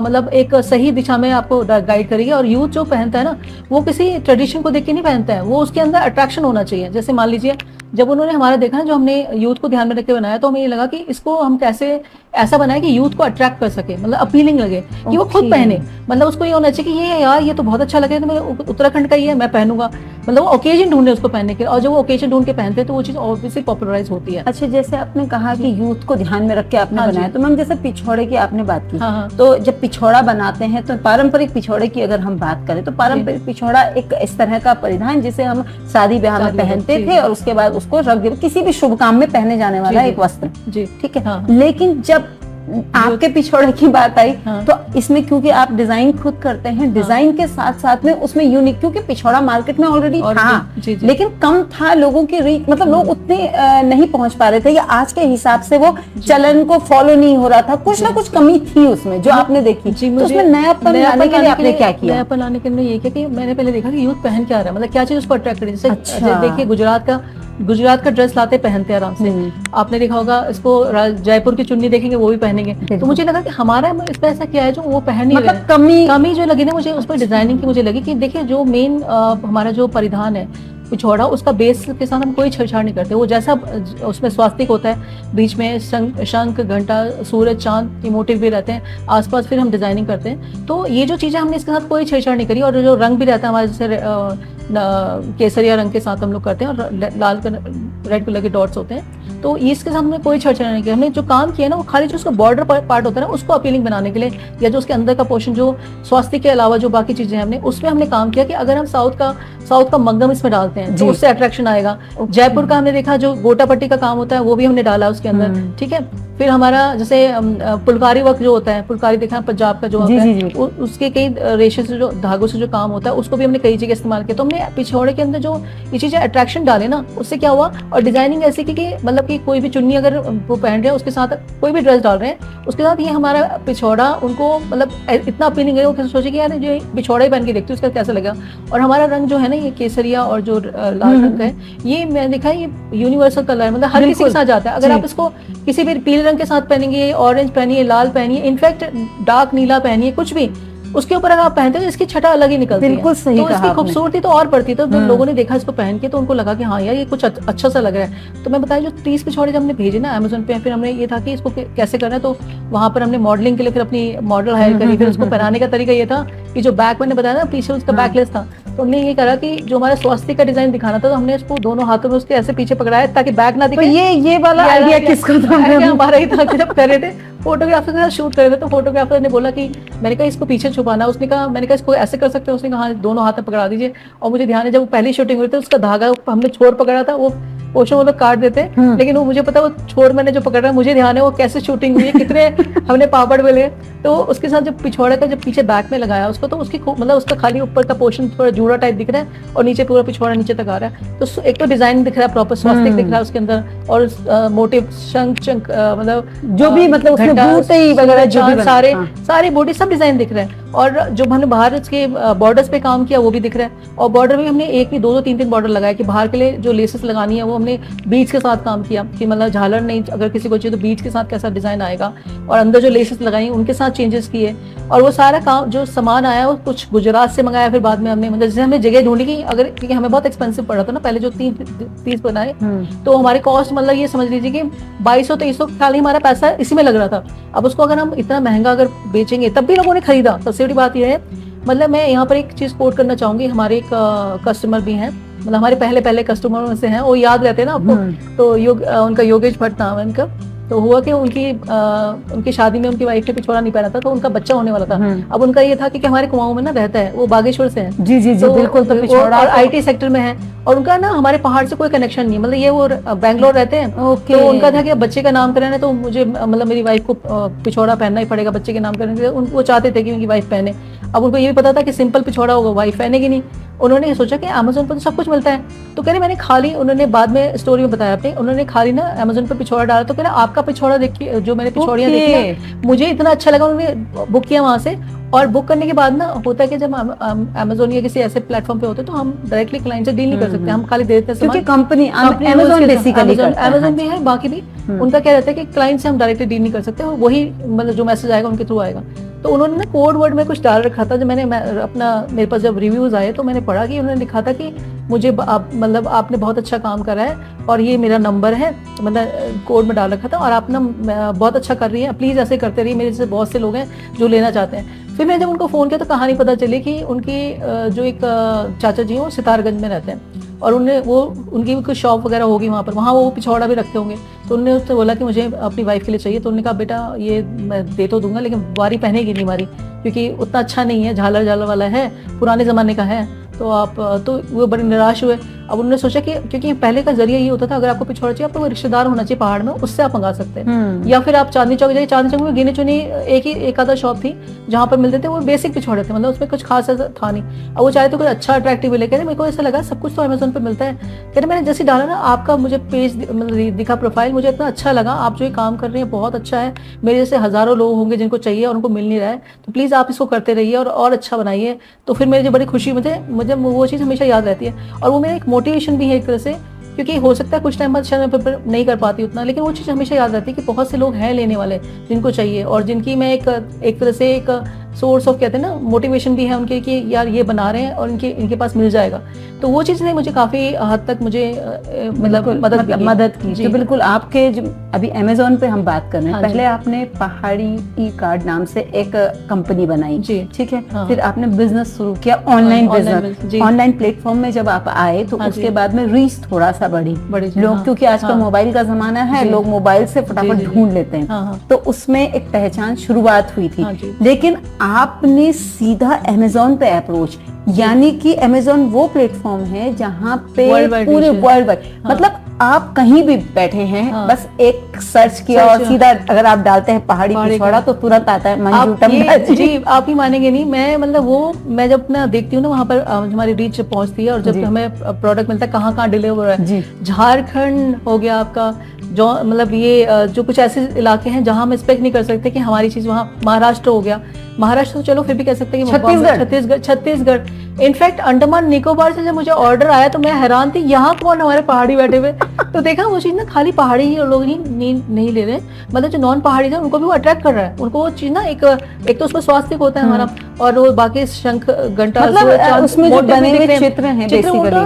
मतलब एक सही दिशा में आपको गाइड करेगी। और यूथ जो पहनता है ना, वो किसी ट्रेडिशन को देख के नहीं पहनता है, वो उसके अंदर अट्रैक्शन होना चाहिए। जैसे मान लीजिए, जब उन्होंने हमारा देखा ना, जो हमने यूथ को ध्यान में रख के बनाया, तो हमें ये लगा कि इसको हम कैसे ऐसा बनाए कि यूथ को अट्रैक्ट कर सके, मतलब अपीलिंग लगे, कि वो खुद पहने। मतलब उसको ये होना चाहिए कि ये यार, ये तो बहुत अच्छा लगे, तो मैं उत्तराखंड का ही है, मैं पहनूंगा। मतलब वो ओकेजन ढूंढे उसको पहनने के, और जब वो ओकेजन ढूंढ के पहनते हैं, तो वो चीज ऑब्वियसली पॉपुलराइज होती है। अच्छा, जैसे आपने कहा कि यूथ को ध्यान में रख के आपने बनाया, तो मैम जैसे पिछौड़े की आपने बात की, तो जब पिछौड़ा बनाते हैं, तो पारंपरिक पिछौड़े की अगर हम बात करें, तो पारंपरिक पिछौड़ा एक इस तरह का परिधान जिसे हम शादी ब्याह में पहनते थे, और उसके बाद उसको रख दिया, किसी भी शुभ काम में पहने जाने वाला एक वस्त्र, ठीक है। लेकिन जब आपके पिछौड़े की बात आई, तो इसमें क्योंकि आप डिजाइन खुद करते हैं, डिजाइन के साथ साथ में उसमें यूनिक, क्योंकि पिछौड़ा मार्केट में ऑलरेडी था, लेकिन कम था, लोगों की रीच, मतलब लोग उतने नहीं पहुंच पा रहे थे, या आज के हिसाब से वो चलन को फॉलो नहीं हो रहा था, कुछ ना कुछ कमी थी उसमें जो आपने देखी। तो उसमें नयापन लाने के लिए आपने क्या किया? नयापन लाने के लिए ये किया कि मैंने पहले देखा कि यूथ पहन क्या रहा है, मतलब क्या चीज उसको अट्रैक्ट करेगी। जैसे देखिए, गुजरात का ड्रेस लाते पहनते आराम से, आपने देखा होगा, इसको जयपुर की चुन्नी देखेंगे वो भी पहनेंगे। तो मुझे लगा कि हमारा इसमें ऐसा क्या है जो वो पहन नहीं रहे, कमी जो लगी ना मुझे उस पर डिजाइनिंग की, मुझे लगी कि देखिए जो मेन हमारा जो परिधान है पिछौड़ा, उसका बेस के साथ हम कोई छेड़छाड़ नहीं करते। वो जैसा उसमें स्वास्तिक होता है, बीच में शंख, घंटा, सूरज, चांद के मोटिव भी रहते हैं, आसपास फिर हम डिजाइनिंग करते हैं। तो ये जो चीजें हमने इसके साथ कोई छेड़छाड़ नहीं करी। और जो रंग भी रहता है हमारे, जैसे केसरिया रंग के साथ हम लोग करते हैं, और लाल रेड कलर के डॉट्स होते हैं, तो इसके साथ हमने कोई छेड़छाड़ नहीं किया। हमने जो काम किया ना, वो खाली जो उसका बॉर्डर पार्ट होता है ना, उसको अपीलिंग बनाने के लिए, या जो उसके अंदर का पोर्शन जो स्वास्थ्य के अलावा जो बाकी चीजें हमने उसमें हमने काम किया कि अगर हम साउथ का मग्गम इसमें डालते हैं, तो उससे अट्रैक्शन आएगा। जयपुर का हमने देखा, जो गोटा पट्टी का काम होता है, वो भी हमने डाला उसके अंदर, ठीक है। फिर हमारा जैसे फुलकारी वर्क जो होता है, फुलकारी देखा पंजाब का जो होता है, उसके कई रेशे से जो धागों से जो काम होता है उसको भी हमने कई जगह इस्तेमाल किया। तो हमने पिछोड़े के अंदर जो ये चीजें अट्रैक्शन डाले ना, उससे क्या हुआ, और डिजाइनिंग ऐसी की मतलब कि कोई भी चुन्नी अगर वो पहन रहे हैं उसके साथ कोई भी ड्रेस डाल रहे हैं उसके साथ ये हमारा पिछोड़ा उनको मतलब इतना अपीलिंग है, वो सोचे कि यार जो पिछोड़ा ही पहन के देखती हूँ उसका कैसा लगा। और हमारा रंग जो है ना, ये केसरिया और जो लाल रंग है, ये मैंने देखा है ये यूनिवर्सल कलर है, मतलब हर किसी के साथ जाता है। अगर आप इसको किसी भी पीले रंग के साथ पहनेंगे, ऑरेंज पहनिए, लाल पहनिए, इनफैक्ट डार्क नीला पहनिए, कुछ भी उसके ऊपर अगर आप पहनते हो इसकी छटा अलग ही निकलती है। बिल्कुल सही तो कहा इसकी खूबसूरती तो और बढ़ती है। तो लोगों ने देखा इसको पहन के तो उनको लगा कि हाँ यार ये कुछ अच्छा सा लग रहा है। तो मैं बताया जो 30 पिछोड़े जब हमने भेजे ना अमेज़न पे, फिर हमने ये था कि इसको कैसे करना है, तो वहां पर हमने मॉडलिंग के लिए फिर अपनी मॉडल हायर करी। फिर उसको पहनाने का तरीका ये था कि जो बैक मैंने बताया ना पीछे उसका बैकलेस था, तो हमने ये करा कि जो हमारा स्वास्थ्य का डिजाइन दिखाना था, तो हमने इसको दोनों हाथों में उसके ऐसे पीछे पकड़ाया ताकि बैक ना दिखे। तो ये वाला आइडिया किसका था? हमारा ही था कि जब कर रहे थे फोटोग्राफर के साथ शूट कर रहे थे, तो फोटोग्राफर ने बोला कि मैंने कहा इसको पीछे छुपाना, उसने कहा, मैंने कहा इसको ऐसे कर सकते हैं, उसने कहा हाँ दोनों हाथ में पकड़ा दीजिए। और मुझे ध्यान है जब पहली शूटिंग हुई थी उसका धागा हमने छोर पकड़ा था, वो पोषण वो लोग काट देते, लेकिन वो मुझे पता वो छोर मैंने जो पकड़ा है, मुझे ध्यान है वो कैसे शूटिंग हुई है, कितने हमने पापड़ बेले। तो उसके साथ जब पिछोड़े का जब पीछे बैक में लगाया उसको, तो उसकी मतलब उसका खाली ऊपर का पोर्शन थोड़ा जूड़ा टाइप दिख रहा है और नीचे पूरा पिछोड़ा नीचे तक आ रहा है। तो एक तो डिजाइन दिख रहा है प्रॉपर, स्वास्तिक दिख रहा है उसके अंदर, और मोटिव शंख मतलब जो भी मतलब उसमें बूटे वगैरह जो भी सारे बॉडी सब डिजाइन दिख रहे हैं। और जो हमने बाहर इसके बॉर्डर्स पे काम किया वो भी दिख रहा है। और बॉर्डर में हमने एक भी दो तीन बॉर्डर लगाया कि बाहर के लिए जो लेसेस लगानी है वो हमने बीच के साथ काम किया कि मतलब झालर नहीं, अगर किसी को चाहिए तो बीच के साथ कैसा डिजाइन आएगा, और अंदर जो लेसेस लगाई उनके साथ चेंजेस किए। और वो सारा काम जो सामान आया वो कुछ गुजरात से मंगाया, फिर बाद में हमने मतलब जैसे हमने जगह ढूंढी कि अगर, क्योंकि हमें बहुत एक्सपेंसिव पड़ा था ना पहले जो 30 बनाए, तो हमारे कॉस्ट मतलब ये समझ लीजिए कि 2200-2300 खाली हमारा पैसा इसी में लग रहा था। अब उसको अगर हम इतना महंगा अगर बेचेंगे तब भी लोगों ने खरीदा। सबसे बड़ी बात यह है, मतलब मैं यहाँ पर एक चीज कोट करना चाहूंगी, हमारे एक कस्टमर भी हैं, मतलब हमारे पहले कस्टमर में से हैं, वो याद रहते हैं ना आपको, तो उनका योगेश भट्ट नाम है उनका। तो हुआ कि उनकी शादी में उनकी वाइफ ने पिछोड़ा नहीं पहना था, तो उनका बच्चा होने वाला था। अब उनका ये था कि हमारे कुमाऊं में ना रहता है, वो बागेश्वर से है। जी तो बिल्कुल, तो पिछोड़ा और IT सेक्टर में है, और उनका ना हमारे पहाड़ से कोई कनेक्शन नहीं, मतलब ये वो बैंगलोर रहते हैं। तो उनका था कि बच्चे का नाम कराना है तो मुझे मतलब मेरी वाइफ को पिछोड़ा पहनना ही पड़ेगा बच्चे के नाम करने के लिए। वो चाहते थे कि उनकी वाइफ पहने। अब उनको ये भी पता था कि सिंपल पिछोड़ा होगा, वाइफ पहनेगी नहीं। उन्होंने सोचा कि अमेज़न पर तो सब कुछ मिलता है, तो कह रहे मैंने खाली, उन्होंने बाद में स्टोरी में बताया अपने, उन्होंने खाली ना अमेज़न पर पिछोड़ा डाला, तो कह रहे आपका पिछोड़ा देखिए, जो मैंने पिछोड़ियां देखी है मुझे इतना अच्छा लगा। उन्होंने बुक किया वहां से, और बुक करने के बाद ना होता है कि जब अमेज़न या किसी ऐसे प्लेटफॉर्म पे होते हैं तो हम डायरेक्टली क्लाइंट से डील नहीं कर सकते, हम खाली दे देते हैं क्योंकि कंपनी अमेज़न बेसिकली अमेज़न भी है, बाकी भी उनका क्या रहता है कि क्लाइंट से हम डायरेक्टली डील नहीं कर सकते, वही मतलब जो मैसेज आएगा उनके थ्रू आएगा। तो उन्होंने ना कोड वर्ड में कुछ डाल रखा था, जब मैंने अपना मेरे पास जब रिव्यूज आए तो मैंने पढ़ा कि उन्होंने लिखा था कि मुझे मतलब आपने बहुत अच्छा काम करा है और ये मेरा नंबर है, मतलब कोड में डाल रखा था, और आप ना बहुत अच्छा कर रही हैं, प्लीज ऐसे करते रहिए, मेरे जैसे बहुत से लोग हैं जो लेना चाहते हैं। फिर मैंने जब उनको फोन किया तो कहानी पता चली कि उनकी जो एक चाचा जी हैं वो सितारगंज में रहते हैं, और उनकी कोई शॉप वगैरह होगी वहाँ वो पिछोड़ा भी रखते होंगे। तो उन्होंने उससे बोला कि मुझे अपनी वाइफ के लिए चाहिए, तो उन्होंने कहा बेटा ये मैं दे तो दूंगा लेकिन वारी पहनेगी नहीं हमारी, क्योंकि उतना अच्छा नहीं है, झालर वाला है, पुराने जमाने का है। तो आप तो वो बड़े निराश हुए। अब उन्होंने सोचा कि क्योंकि पहले का जरिया ये होता था अगर आपको पिछोड़ा चाहिए आपको कोई रिश्तेदार होना चाहिए पहाड़ में, उससे आप मंगा सकते हैं, या फिर आप चांदनी चौक जाइए, चांदनी चौक में गिनी चुनी एक आधा शॉप थी जहाँ पर मिलते थे, वो बेसिक पिछोड़े थे, मतलब उसमें कुछ खास ऐसा था नहीं। अब वो चाहे तो कुछ अच्छा अट्रैक्टिव लेके मेरे को ऐसा लगा सब कुछ तो अमेज़न पे मिलता है। कहते मैंने जैसे डाला ना आपका मुझे पेज मतलब दिखा प्रोफाइल, मुझे इतना अच्छा लगा, आप जो ये काम कर रहे हैं बहुत अच्छा है, मेरे जैसे हजारों लोग होंगे जिनको चाहिए और उनको मिल नहीं रहा है, तो प्लीज आप इसको करते रहिए और अच्छा बनाइए। तो फिर मेरी जो बड़ी खुशी, मुझे वो चीज़ हमेशा याद रहती है, और वो मेरा एक मोटिवेशन भी है एक तरह से, क्योंकि हो सकता है कुछ टाइम बाद शायद मैं नहीं कर पाती उतना, लेकिन वो चीज़ हमेशा याद रहती है कि बहुत से लोग हैं लेने वाले जिनको चाहिए, और जिनकी मैं एक तरह से एक सोर्स ऑफ कहते हैं ना मोटिवेशन भी है उनके कि यार ये बना रहे हैं और इनके पास मिल जाएगा। तो वो चीज़ ने मुझे काफ़ी हद तक मुझे मतलब मदद की। तो बिल्कुल आपके जो अभी अमेज़न पे हम बात कर रहे हैं, पहले आपने पहाड़ी ई कार्ड नाम से एक कंपनी बनाई, ठीक है, फिर आपने बिजनेस शुरू किया, ऑनलाइन बिजनेस, ऑनलाइन प्लेटफॉर्म में जब आप आए तो उसके बाद में रीच थोड़ा सा बढ़ी लोग, क्योंकि आजकल मोबाइल का जमाना है, लोग मोबाइल से फटाफट ढूंढ लेते हैं, तो उसमें एक पहचान शुरुआत हुई थी। लेकिन आपने सीधा अमेज़न पे अप्रोच, यानी कि अमेज़न वो प्लेटफॉर्म है जहाँ पे पूरे वर्ल्ड वाइड मतलब आप कहीं भी बैठे हैं, हाँ। बस एक सर्च किया और सीधा अगर आप डालते हैं पहाड़ी पिछोड़ा तो तुरंत आता है मंजू टम्बा जी आप ही मानेंगे नहीं, मैं मतलब वो मैं जब अपना देखती हूँ ना वहाँ पर हमारी रीच पहुँचती है और जब हमें प्रोडक्ट मिलता है कहाँ कहाँ डिलीवर हो रहा है, झारखंड हो गया आपका, जो मतलब ये जो कुछ ऐसे इलाके हैं जहाँ हम एक्सपेक्ट नहीं कर सकते कि हमारी चीज वहाँ, महाराष्ट्र हो गया, महाराष्ट्र तो चलो फिर भी कह सकते हैं कि छत्तीसगढ़ इनफैक्ट अंडमान निकोबार से जब मुझे ऑर्डर आया तो मैं हैरान थी, यहाँ कौन हमारे पहाड़ी बैठे हुए। तो देखा वो चीज ना खाली पहाड़ी ही लोग नहीं ले रहे, मतलब जो नॉन पहाड़ी है उनको भी वो अट्रैक्ट कर रहा है, उनको वो चीज ना एक तो उसमें स्वास्थ्य होता है हमारा, और वो बाकी शंख घंटा मतलब उसमें जो बने हुए चित्र हैं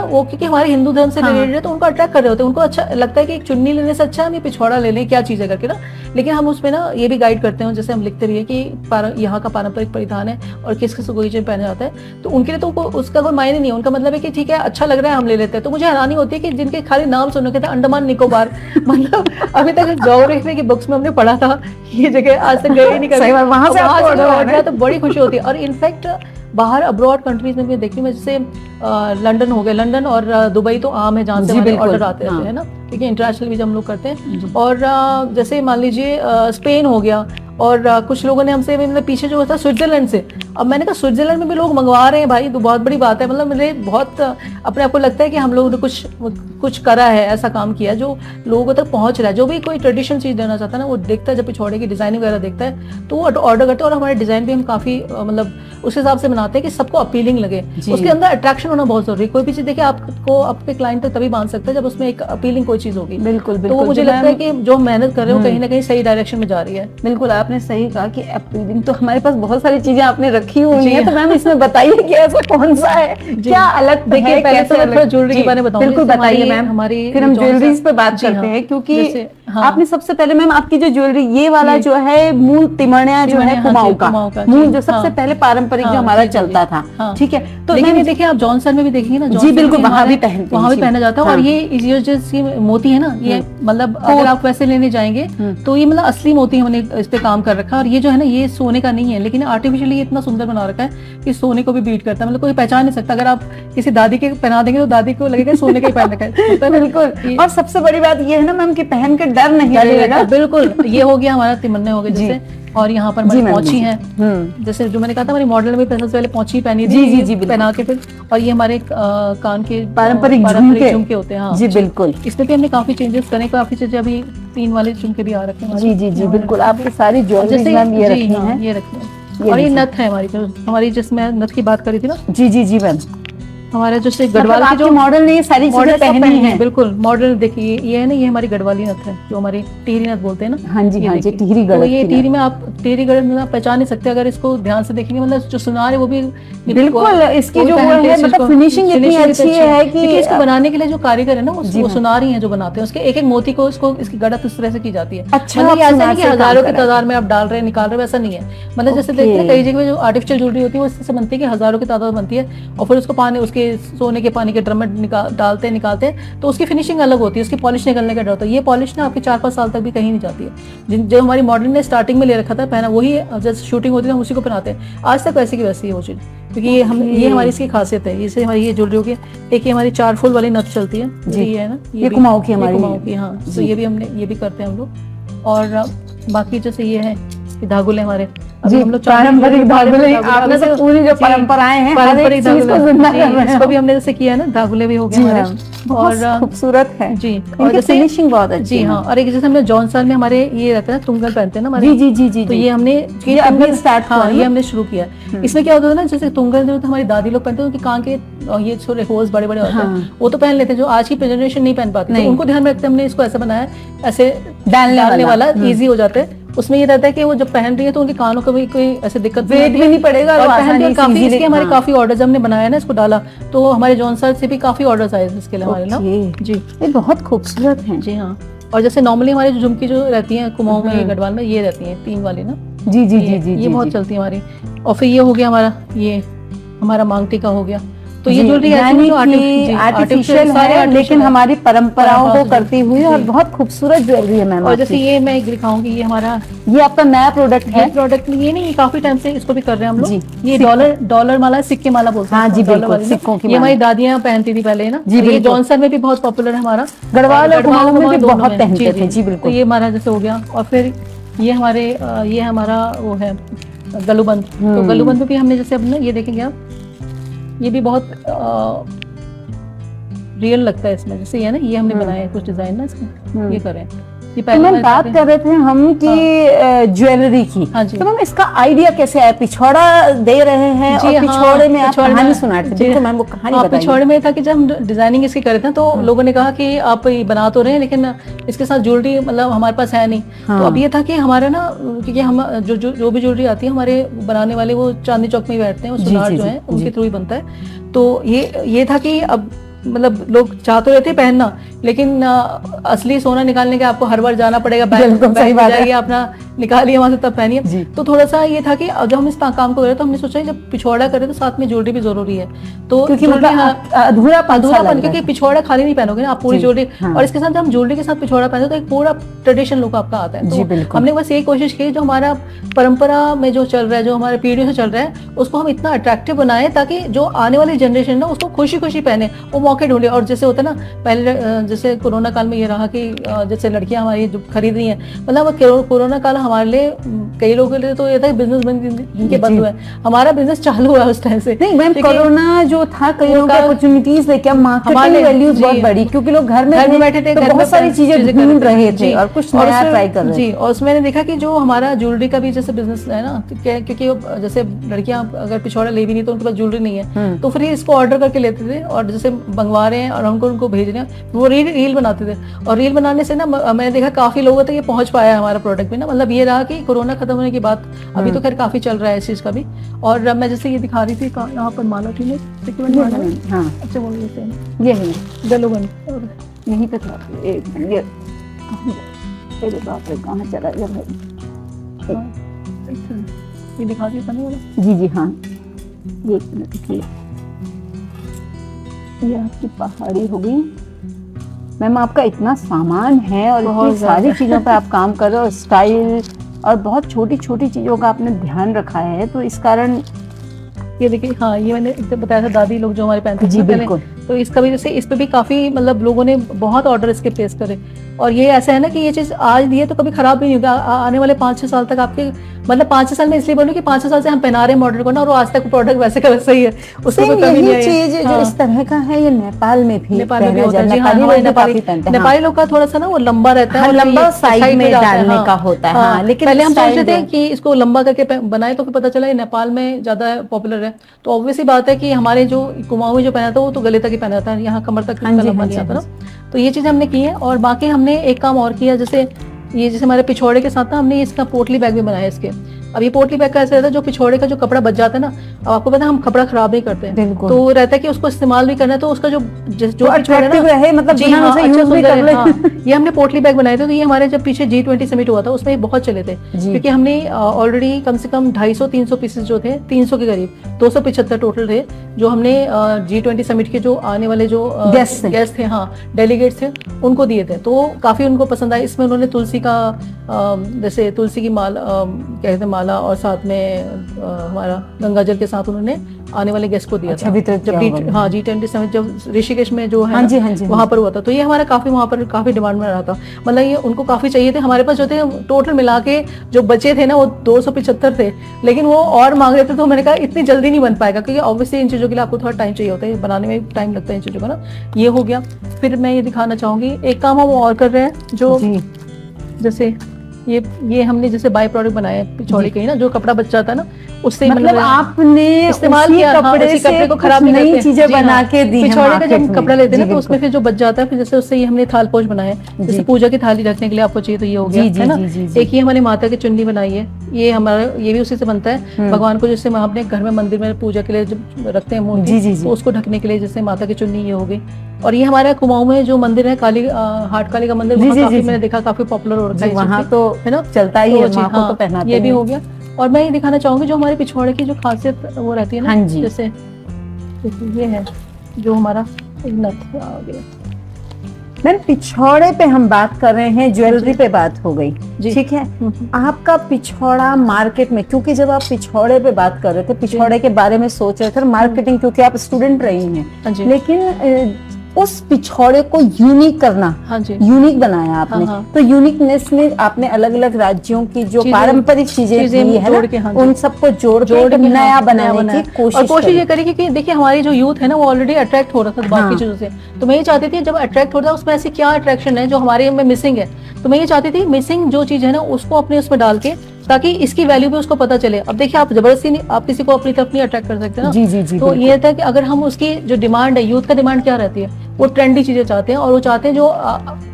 वो क्योंकि हमारे हिंदू धर्म से रिलेटेड है तो उनको अट्रैक्ट कर रहे होते हैं, उनको अच्छा लगता है कि एक चुन्नी लेने से अच्छा हम ये पिछौड़ा ले लें, क्या चीज है करके ना। लेकिन हम उसमें ना ये भी गाइड करते हैं, जैसे हम लिखते रहिए कि यहाँ का पारंपरिक परिधान है और किस किस को ये पहना जाता है, तो उनके लिए तो उसका कोई मायने नहीं है, उनका मतलब है कि ठीक है अच्छा लग रहा है हम ले लेते हैं। तो मुझे हैरानी होती है कि जिनके खाली नाम सुन रखे थे अंडमान निकोबार, मतलब अभी तक ज्योग्राफी की बुक्स में हमने पढ़ा था ये जगह, आज तक गए नहीं कर वहां से तो बड़ी खुशी होती है। और इनफैक्ट बाहर अब्रॉड कंट्रीज में भी देखती हूँ, जैसे लंदन हो गया, लंदन और दुबई तो आम है जहाँ से हमारे ऑर्डर आते रहते हैं ना, क्योंकि इंटरनेशनल वीजा हम लोग करते हैं। और जैसे मान लीजिए स्पेन हो गया, और कुछ लोगों ने हमसे मतलब पीछे जो था स्विट्जरलैंड से, अब मैंने कहा स्विट्जरलैंड में भी लोग मंगवा रहे हैं भाई, तो बहुत बड़ी बात है। मतलब मुझे बहुत अपने आप को लगता है कि हम लोगों ने कुछ करा है, ऐसा काम किया है जो लोगों तक पहुंच रहा है। जो भी कोई ट्रेडिशनल चीज देना चाहता है ना, वो देखता है, जब पिछौड़े की डिजाइनिंग वगैरह देखता है तो वो ऑर्डर करते हैं। और हमारे डिजाइन भी हम काफी मतलब उस हिसाब से बनाते हैं कि सबको अपीलिंग लगे, उसके अंदर अट्रैक्शन होना बहुत जरूरी है। कोई भी चीज देखिए आपको आपके क्लाइंट तक तभी बांध सकता है जब उसमें एक अपीलिंग कोई चीज होगी। बिल्कुल तो मुझे लगता है कि जो मेहनत कर रहे हो कहीं ना कहीं सही डायरेक्शन में जा रही है। बिल्कुल आपने सही कहा कि अपीलिंग, तो हमारे पास बहुत सारी चीजें आपने रखी हुई है, तो मैम इसमें बताइए कि ऐसा कौन सा है, क्या अलग देखिए। पहले तो मैं ज्वेलरी के बारे में बताऊंगी। बिल्कुल बताइए मैम, हमारी फिर हम ज्वेलरीज पे बात करते हैं, क्योंकि आपने सबसे पहले मैम आपकी जो ज्वेलरी ये वाला जो है मूल तिमणिया जो है कुमाऊं का मूल जो सबसे पहले पारंपरिक जो हमारा चलता था, ठीक है। तो लेकिन देखिए आप जॉनसन में भी देखेंगे ना, जी बिल्कुल वहां भी पहना जाता है। और ये जो मोती है ना, ये मतलब अगर आप वैसे लेने जाएंगे तो ये मतलब असली मोती हमने इस पे काम कर रखा है। और ये जो है ना ये सोने का नहीं है, लेकिन आर्टिफिशियली ये इतना सुंदर बना रखा है कि सोने को भी बीट करता है, मतलब कोई पहचान नहीं सकता। अगर आप किसी दादी के पहना देंगे तो दादी को लगेगा सोने का ही पहन रखा है। बिल्कुल। और सबसे बड़ी बात ये है ना मैम कि पहन के डर नहीं लगेगा। बिल्कुल, ये हो गया हमारा तिमन्ने हो गए जैसे। और यहाँ पर हमारी पौंची है, जैसे जो मैंने कहा था हमारी मॉडल में पहले पौंची पहनी थी, जी पहना के फिर। और ये हमारे कान के पारंपरिक झुमके होते हैं। जी बिल्कुल, इसमें भी हमने काफी चेंजेस करे, काफी चीजें अभी 3 वाले झुमके भी आ रखे हैं। जी बिल्कुल, आपकी सारी ज्वेलरी ये रखी है, ये रखी है। और ये नथ है हमारी जिसमें नथ की बात करी थी ना। जी मैम, हमारे जो गढ़वाल की जो मॉडल ने ये सारी चीजें पहनी है। बिल्कुल मॉडल देखिए, ये है ना, ये हमारी गढ़वाली नथ है जो हमारी टिहरी नथ बोलते हैं ना। हाँ जी टिहरी गढ़। तो ये टिहरी में आप टिहरी गढ़ में आप पहचान नहीं सकते अगर इसको ध्यान से देखेंगे, मतलब जो सुनार है वो भी बिल्कुल इसकी जो है मतलब फिनिशिंग इतनी अच्छी है कि इसको बनाने के लिए जो कारीगर है ना वो सुनार ही है जो बनाते हैं। उसके एक एक मोती को इसको इसकी गढ़त इस तरह से की जाती है। अच्छा, मतलब ऐसा नहीं कि हजारों की तादाद में आप डाल रहे हैं निकाल रहे हैं, वैसा नहीं है। मतलब जैसे देखते हैं कई जगह जो आर्टिफिशियल ज्वेलरी होती है वो इससे बनती है कि हजारों की तादाद बनती है, और फिर उसको पानी उसके सोने के पानी के ड्रम में डालते निकालते हैं तो उसकी फिनिशिंग अलग होती है, उसकी पॉलिश निकलने का डर होता है। ये पॉलिश ना आपके 4-5 साल तक भी कहीं नहीं जाती है। जो हमारी मॉडल ने स्टार्टिंग में ले रखा था पहना, वही जैसे शूटिंग होती है हम उसी को पहनाते हैं आज तक, वैसे की वैसी हो चीज, क्योंकि ये हमारी इसकी खासियत है। इससे हमारी ये ज्वेलरी होगी। एक ये हमारी 4 फुल वाली नथ चलती है जी, ये है ना, ये कुमाऊं की हमारी कुमाऊं की। हाँ, तो ये भी हमने ये भी करते हैं हम लोग। और बाकी जैसे ये है धागुले हमारे जी, हम लोग पारंपरिक धागुले, आपने तो पूरी जो परंपराएं हैं पारंपरिक इसको भी हमने जैसे किया है ना, धागुले भी हो गए हमारे और खूबसूरत है जी। और जैसे फिनिशिंग बहुत अच्छी जी हाँ। और एक जैसे हमने जॉनसन में हमारे ये रहता है तुंगल पहनते हैं ना हमारे, जी तो ये हमने ये हमने शुरू किया। इसमें क्या होता है ना, जैसे तुंगल जो हमारी दादी लोग पहनते हैं उनके कान के ये छोटे होल्स बड़े बड़े होते हैं, वो तो पहन लेते हैं, जो आज की जनरेशन नहीं पहन पाती, तो उनको ध्यान में रखते हमने इसको ऐसा बनाया, ऐसे डालने वाला इजी हो जाता है। उसमें ये रहता है कि वो जब पहन रही है तो उनके कानों को भी कोई ऐसे दिक्कत वेट भी नहीं पड़ेगा और काफी इसके हमारे काफी ऑर्डर्स हमने बनाया ना, इसको डाला तो हमारे जॉनसन से भी काफी ऑर्डर्स आए इसके लिए हमारे ना जी। ये बहुत खूबसूरत है जी हाँ। और जैसे नॉर्मली हमारी जो झुमकी जो रहती है कुमाऊं में गढ़वाल में ये रहती है 3 वाली ना। जी ये बहुत चलती है हमारी। और फिर ये हो गया हमारा, ये हमारा मांग टीका हो गया। तो ये ज्वेलरी यानी कि आर्टिफिशियल है लेकिन हमारी परंपराओं को करती हुई और बहुत खूबसूरत ज्वेलरी है मैम। और जैसे ये मैं दिखाऊंगी, ये हमारा ये आपका नया प्रोडक्ट है। प्रोडक्ट ये नहीं, काफी टाइम से इसको भी कर रहे हैं हम लोग। जी, ये डॉलर माला, सिक्के माला बोलते हैं। हाँ जी बिल्कुल, सिक्कों की ये हमारी दादियां पहनती थी पहले ना। जी, ये जॉनसन में भी बहुत पॉपुलर है हमारा, गढ़वाल और कुमाऊं में भी बहुत में। पहनते थे। जी तो बिल्कुल। ये हमारा जैसे हो गया। और फिर ये हमारा वो है गलूबंद। तो गलूबंद में भी हमने जैसे अब ना ये देखेंगे आप, ये भी बहुत रियल लगता है इसमें। जैसे ये ना, ये हमने बनाया है कुछ डिजाइन ना इसमें, ये करें। तो मैम बात कर रहे थे हम कि ज्वेलरी की। हाँ जी। तो मैम इसका आइडिया कैसे आया? पिछोड़ा दे रहे हैं और पिछोड़े में आप कहानी सुनाते थे। बिल्कुल मैम, वो कहानी बताइए। पिछोड़े में था कि जब हम डिजाइनिंग इसकी कर रहे थे तो लोगों ने कहा कि आप ये बना तो रहे हैं लेकिन इसके साथ ज्वेलरी मतलब हमारे पास है नहीं। तो अब ये था कि हमारा ना, क्योंकि हम जो भी ज्वेलरी आती है हमारे बनाने वाले वो चांदनी चौक में ही बैठते हैं, वो सुनार जो है उनके थ्रू ही बनता है। तो ये था कि अब मतलब लोग चाह तो रहे थे पहनना, लेकिन असली सोना निकालने के आपको हर बार जाना पड़ेगा, बैंक जाइए अपना निकालिए वहां से तब पहनिए। तो थोड़ा सा ये था कि जब हम इस काम को कर रहे तो हमने सोचा जब पिछोड़ा करे तो साथ में ज्वेलरी भी जरूरी है। तो क्योंकि मतलब अधूरापन, क्योंकि पिछोड़ा खाली नहीं पहनोगे ना आप, पूरी ज्वेलरी। और इसके साथ जब हम ज्वेलरी के साथ पिछोड़ा पहनते तो एक पूरा ट्रेडिशन लुक आपका आता है। तो हमने बस यही कोशिश की जो हमारा परंपरा में जो चल रहा है, जो हमारे पीढ़ियों से चल रहा है, उसको हम इतना अट्रैक्टिव बनाए ताकि जो आने वाली जनरेशन ना उसको खुशी खुशी पहने, वो मौके ढूंढे। और जैसे होता है ना पहले, जैसे कोरोना काल में ये रहा कि जैसे लड़कियां हमारी जो खरीद रही हैं, मतलब कोरोना काल हमारे लिए, कई लोगों के लिए तो ये था बिजनेस जिनके बंद हुए, हमारा बिजनेस चालू हुआ उस टाइम से। नहीं मैम, कोरोना जो था कई लोगों को अपॉर्चुनिटीज लेके मार्केटिंग वैल्यूज बहुत बढ़ी, क्योंकि लोग घर में बैठे थे, बहुत सारी चीजें ढूंढ रहे थे और कुछ नया ट्राई कर रहे थे। जी, और उसमें मैंने देखा कि जो हमारा ज्वेलरी का भी जैसे बिजनेस है ना, क्योंकि जैसे लड़कियां अगर पिछोड़ा ले भी नहीं तो उनके पास ज्वेलरी नहीं है, तो फिर इसको ऑर्डर करके लेते थे और जैसे मंगवा रहे हैं और उनको भेज रहे हैं, वो रील बनाते थे। और रील बनाने से ना मैंने देखा काफी लोगों तक ये पहुंच पाया हमारा प्रोडक्ट भी ना। मतलब ये रहा कि कोरोना खत्म होने की बात, अभी तो खैर काफी चल रहा है इस चीज का भी। और मैं जैसे ये दिखा रही थी यहाँ पर माला थी ना, अच्छा बोल लेते हैं, ये है गलूबंद, यहीं पे था। बाप रे, कहाँ चला गया? ये दिखा दी था। जी जी हाँ, ये आपकी पहाड़ी हो गई मैम। आपका इतना सामान है और इतनी सारी चीजों पे आप काम कर रहे हो, स्टाइल और बहुत छोटी छोटी चीजों का आपने ध्यान रखा है, तो इस कारण ये देखिए। हाँ, ये मैंने बताया था दादी लोग जो हमारे पहनते जी बिल्कुल। तो इसका भी जैसे इस पे भी काफी मतलब लोगों ने बहुत ऑर्डर इसके प्लेस करे। और ये ऐसा है ना कि ये चीज आज दी है तो कभी खराब भी नहीं होगा, आने वाले 5-6 साल तक आपके, मतलब 5-6 साल में इसलिए बोलूं कि 5-6 साल से हम पहना रहे हैं मॉडल को ना, और आज तक प्रोडक्ट वैसे का वैसा ही है, उसमें कोई कमी नहीं है। चीज जो इस तरह का है ये नेपाल में भी होता है। नेपाली लोग का थोड़ा सा ना वो लंबा रहता है, लंबा साइड में डालने का होता है। लेकिन पहले हम सोचते थे कि इसको लंबा करके बनाए, तो फिर पता चला ये नेपाल में ज्यादा पॉपुलर है। तो ऑब्वियसली बात है कि हमारे जो कुमाऊं जो पहना था वो तो गले तक ही पहना था, यहाँ कमर तक लंबा नहीं आता ना। तो ये चीज हमने की है। और बाकी हमने एक काम और किया, जैसे ये जैसे हमारे पिछोड़े के साथ ना हमने इसका पोटली बैग भी बनाया इसके। अब ये पोटली बैग का ऐसा रहता है, जो पिछोड़े का जो कपड़ा बच जाता है ना, अब आपको पता है हम कपड़ा खराब नहीं करते हैं, तो रहता है कि उसको इस्तेमाल भी करना है, तो उसका जो अट्रैक्टिव रहे, मतलब ये हमने पोटली बैग बनाए थे। तो ये हमारे जब पीछे G20 समिट हुआ था उसमें बहुत चले थे, क्योंकि हमने ऑलरेडी कम से कम 250-300 पीसेस जो थे, 300 के करीब 275 टोटल थे, जो हमने G20 समिट के जो आने वाले जो गेस्ट थे, हाँ डेलीगेट्स थे, उनको दिए थे। तो काफी उनको पसंद आया। इसमें उन्होंने तुलसी का जैसे तुलसी की माला कहते हैं माला, और साथ में हमारा गंगा जल के साथ उन्होंने आने वाले गेस्ट को दिया था। जब हाँ G20 समिट जब ऋषिकेश में जो है वहां पर हुआ था, तो ये हमारा काफी वहां पर काफी डिमांड में रहा था। मतलब ये उनको काफी चाहिए थे। हमारे पास जो थे टोटल मिला के जो बचे थे ना वो 275 थे, लेकिन वो और मांग रहे थे। तो मैंने कहा इतनी जल्दी नहीं बन पाएगा, क्योंकि ऑब्वियसली इन चीजों के लिए आपको थोड़ा टाइम चाहिए होता है, बनाने में टाइम लगता है इन चीजों का ना। ये हो गया। फिर मैं ये दिखाना चाहूंगी एक काम हम और कर रहे हैं, जो जैसे ये हमने जैसे बाय प्रोडक्ट बनाया पिछोड़े के ही ना, जो कपड़ा बच जाता है ना, उससे मतलब आपने इस्तेमाल किया, कपड़े को खराब नहीं नई चीजें बना के दी। पिछोड़े का जब कपड़ा लेते हैं ना, तो उसमें फिर जो बच जाता है, फिर जैसे उससे हमने थाल पोछ बनाया, जैसे पूजा की थाली रखने के लिए आपको चाहिए तो ये हो गया है ना। एक ही हमारी माता की चुन्नी बनाई है, ये हमारा ये भी उसी से बनता है। भगवान को जैसे हम अपने घर में मंदिर में पूजा के लिए जब रखते हैं मूर्ति, तो उसको ढकने के लिए जैसे माता की चुन्नी ये हो गई। और ये हमारे कुमाऊं में जो मंदिर है काली हाट काली का मंदिर, काफी मैंने देखा काफी पॉपुलर हो रखा है वहाँ, तो है ना चलता ही है, तो पहनाते ये भी हो गया। और मैं ये दिखाना चाहूंगी जो हमारे पिछोड़े की जो खासियत वो रहती है ना, जैसे देखिए ये है जो हमारा एक नथ आ गया। मैम पिछौड़े पे हम बात कर रहे हैं, ज्वेलरी पे बात हो गई, जी। ठीक है। आपका पिछौड़ा मार्केट में, क्योंकि जब आप पिछौड़े पे बात कर रहे थे, पिछौड़े के बारे में सोच रहे थे, मार्केटिंग, क्योंकि आप स्टूडेंट रही हैं, जी। लेकिन उस पिछौड़े को यूनिक करना, हाँ जी, यूनिक बनाया आपने। हाँ। तो यूनिकनेस में आपने अलग अलग राज्यों की जो पारंपरिक चीजें की है जोड़ के, हाँ जी, उन सबको जोड़ के नया बनाने की और कोशिश ये करी कि देखिए हमारी जो यूथ है ना वो ऑलरेडी अट्रैक्ट हो रहा था बाकी चीजों से, तो मैं ये चाहती थी जब अट्रैक्ट हो रहा है उसमें ऐसी क्या अट्रैक्शन है जो हमारे में मिसिंग है, तो मैं ये चाहती थी मिसिंग जो चीज है ना उसको अपने उसमें डाल के, ताकि इसकी वैल्यू भी उसको पता चले। अब देखिए आप जबरदस्ती नहीं, आप किसी को अपनी तरफ नहीं अट्रैक्ट कर सकते ना। जी जी जी, तो ये था कि अगर हम उसकी जो डिमांड है, यूथ का डिमांड क्या रहती है, वो ट्रेंडी चीजें चाहते हैं और वो चाहते हैं जो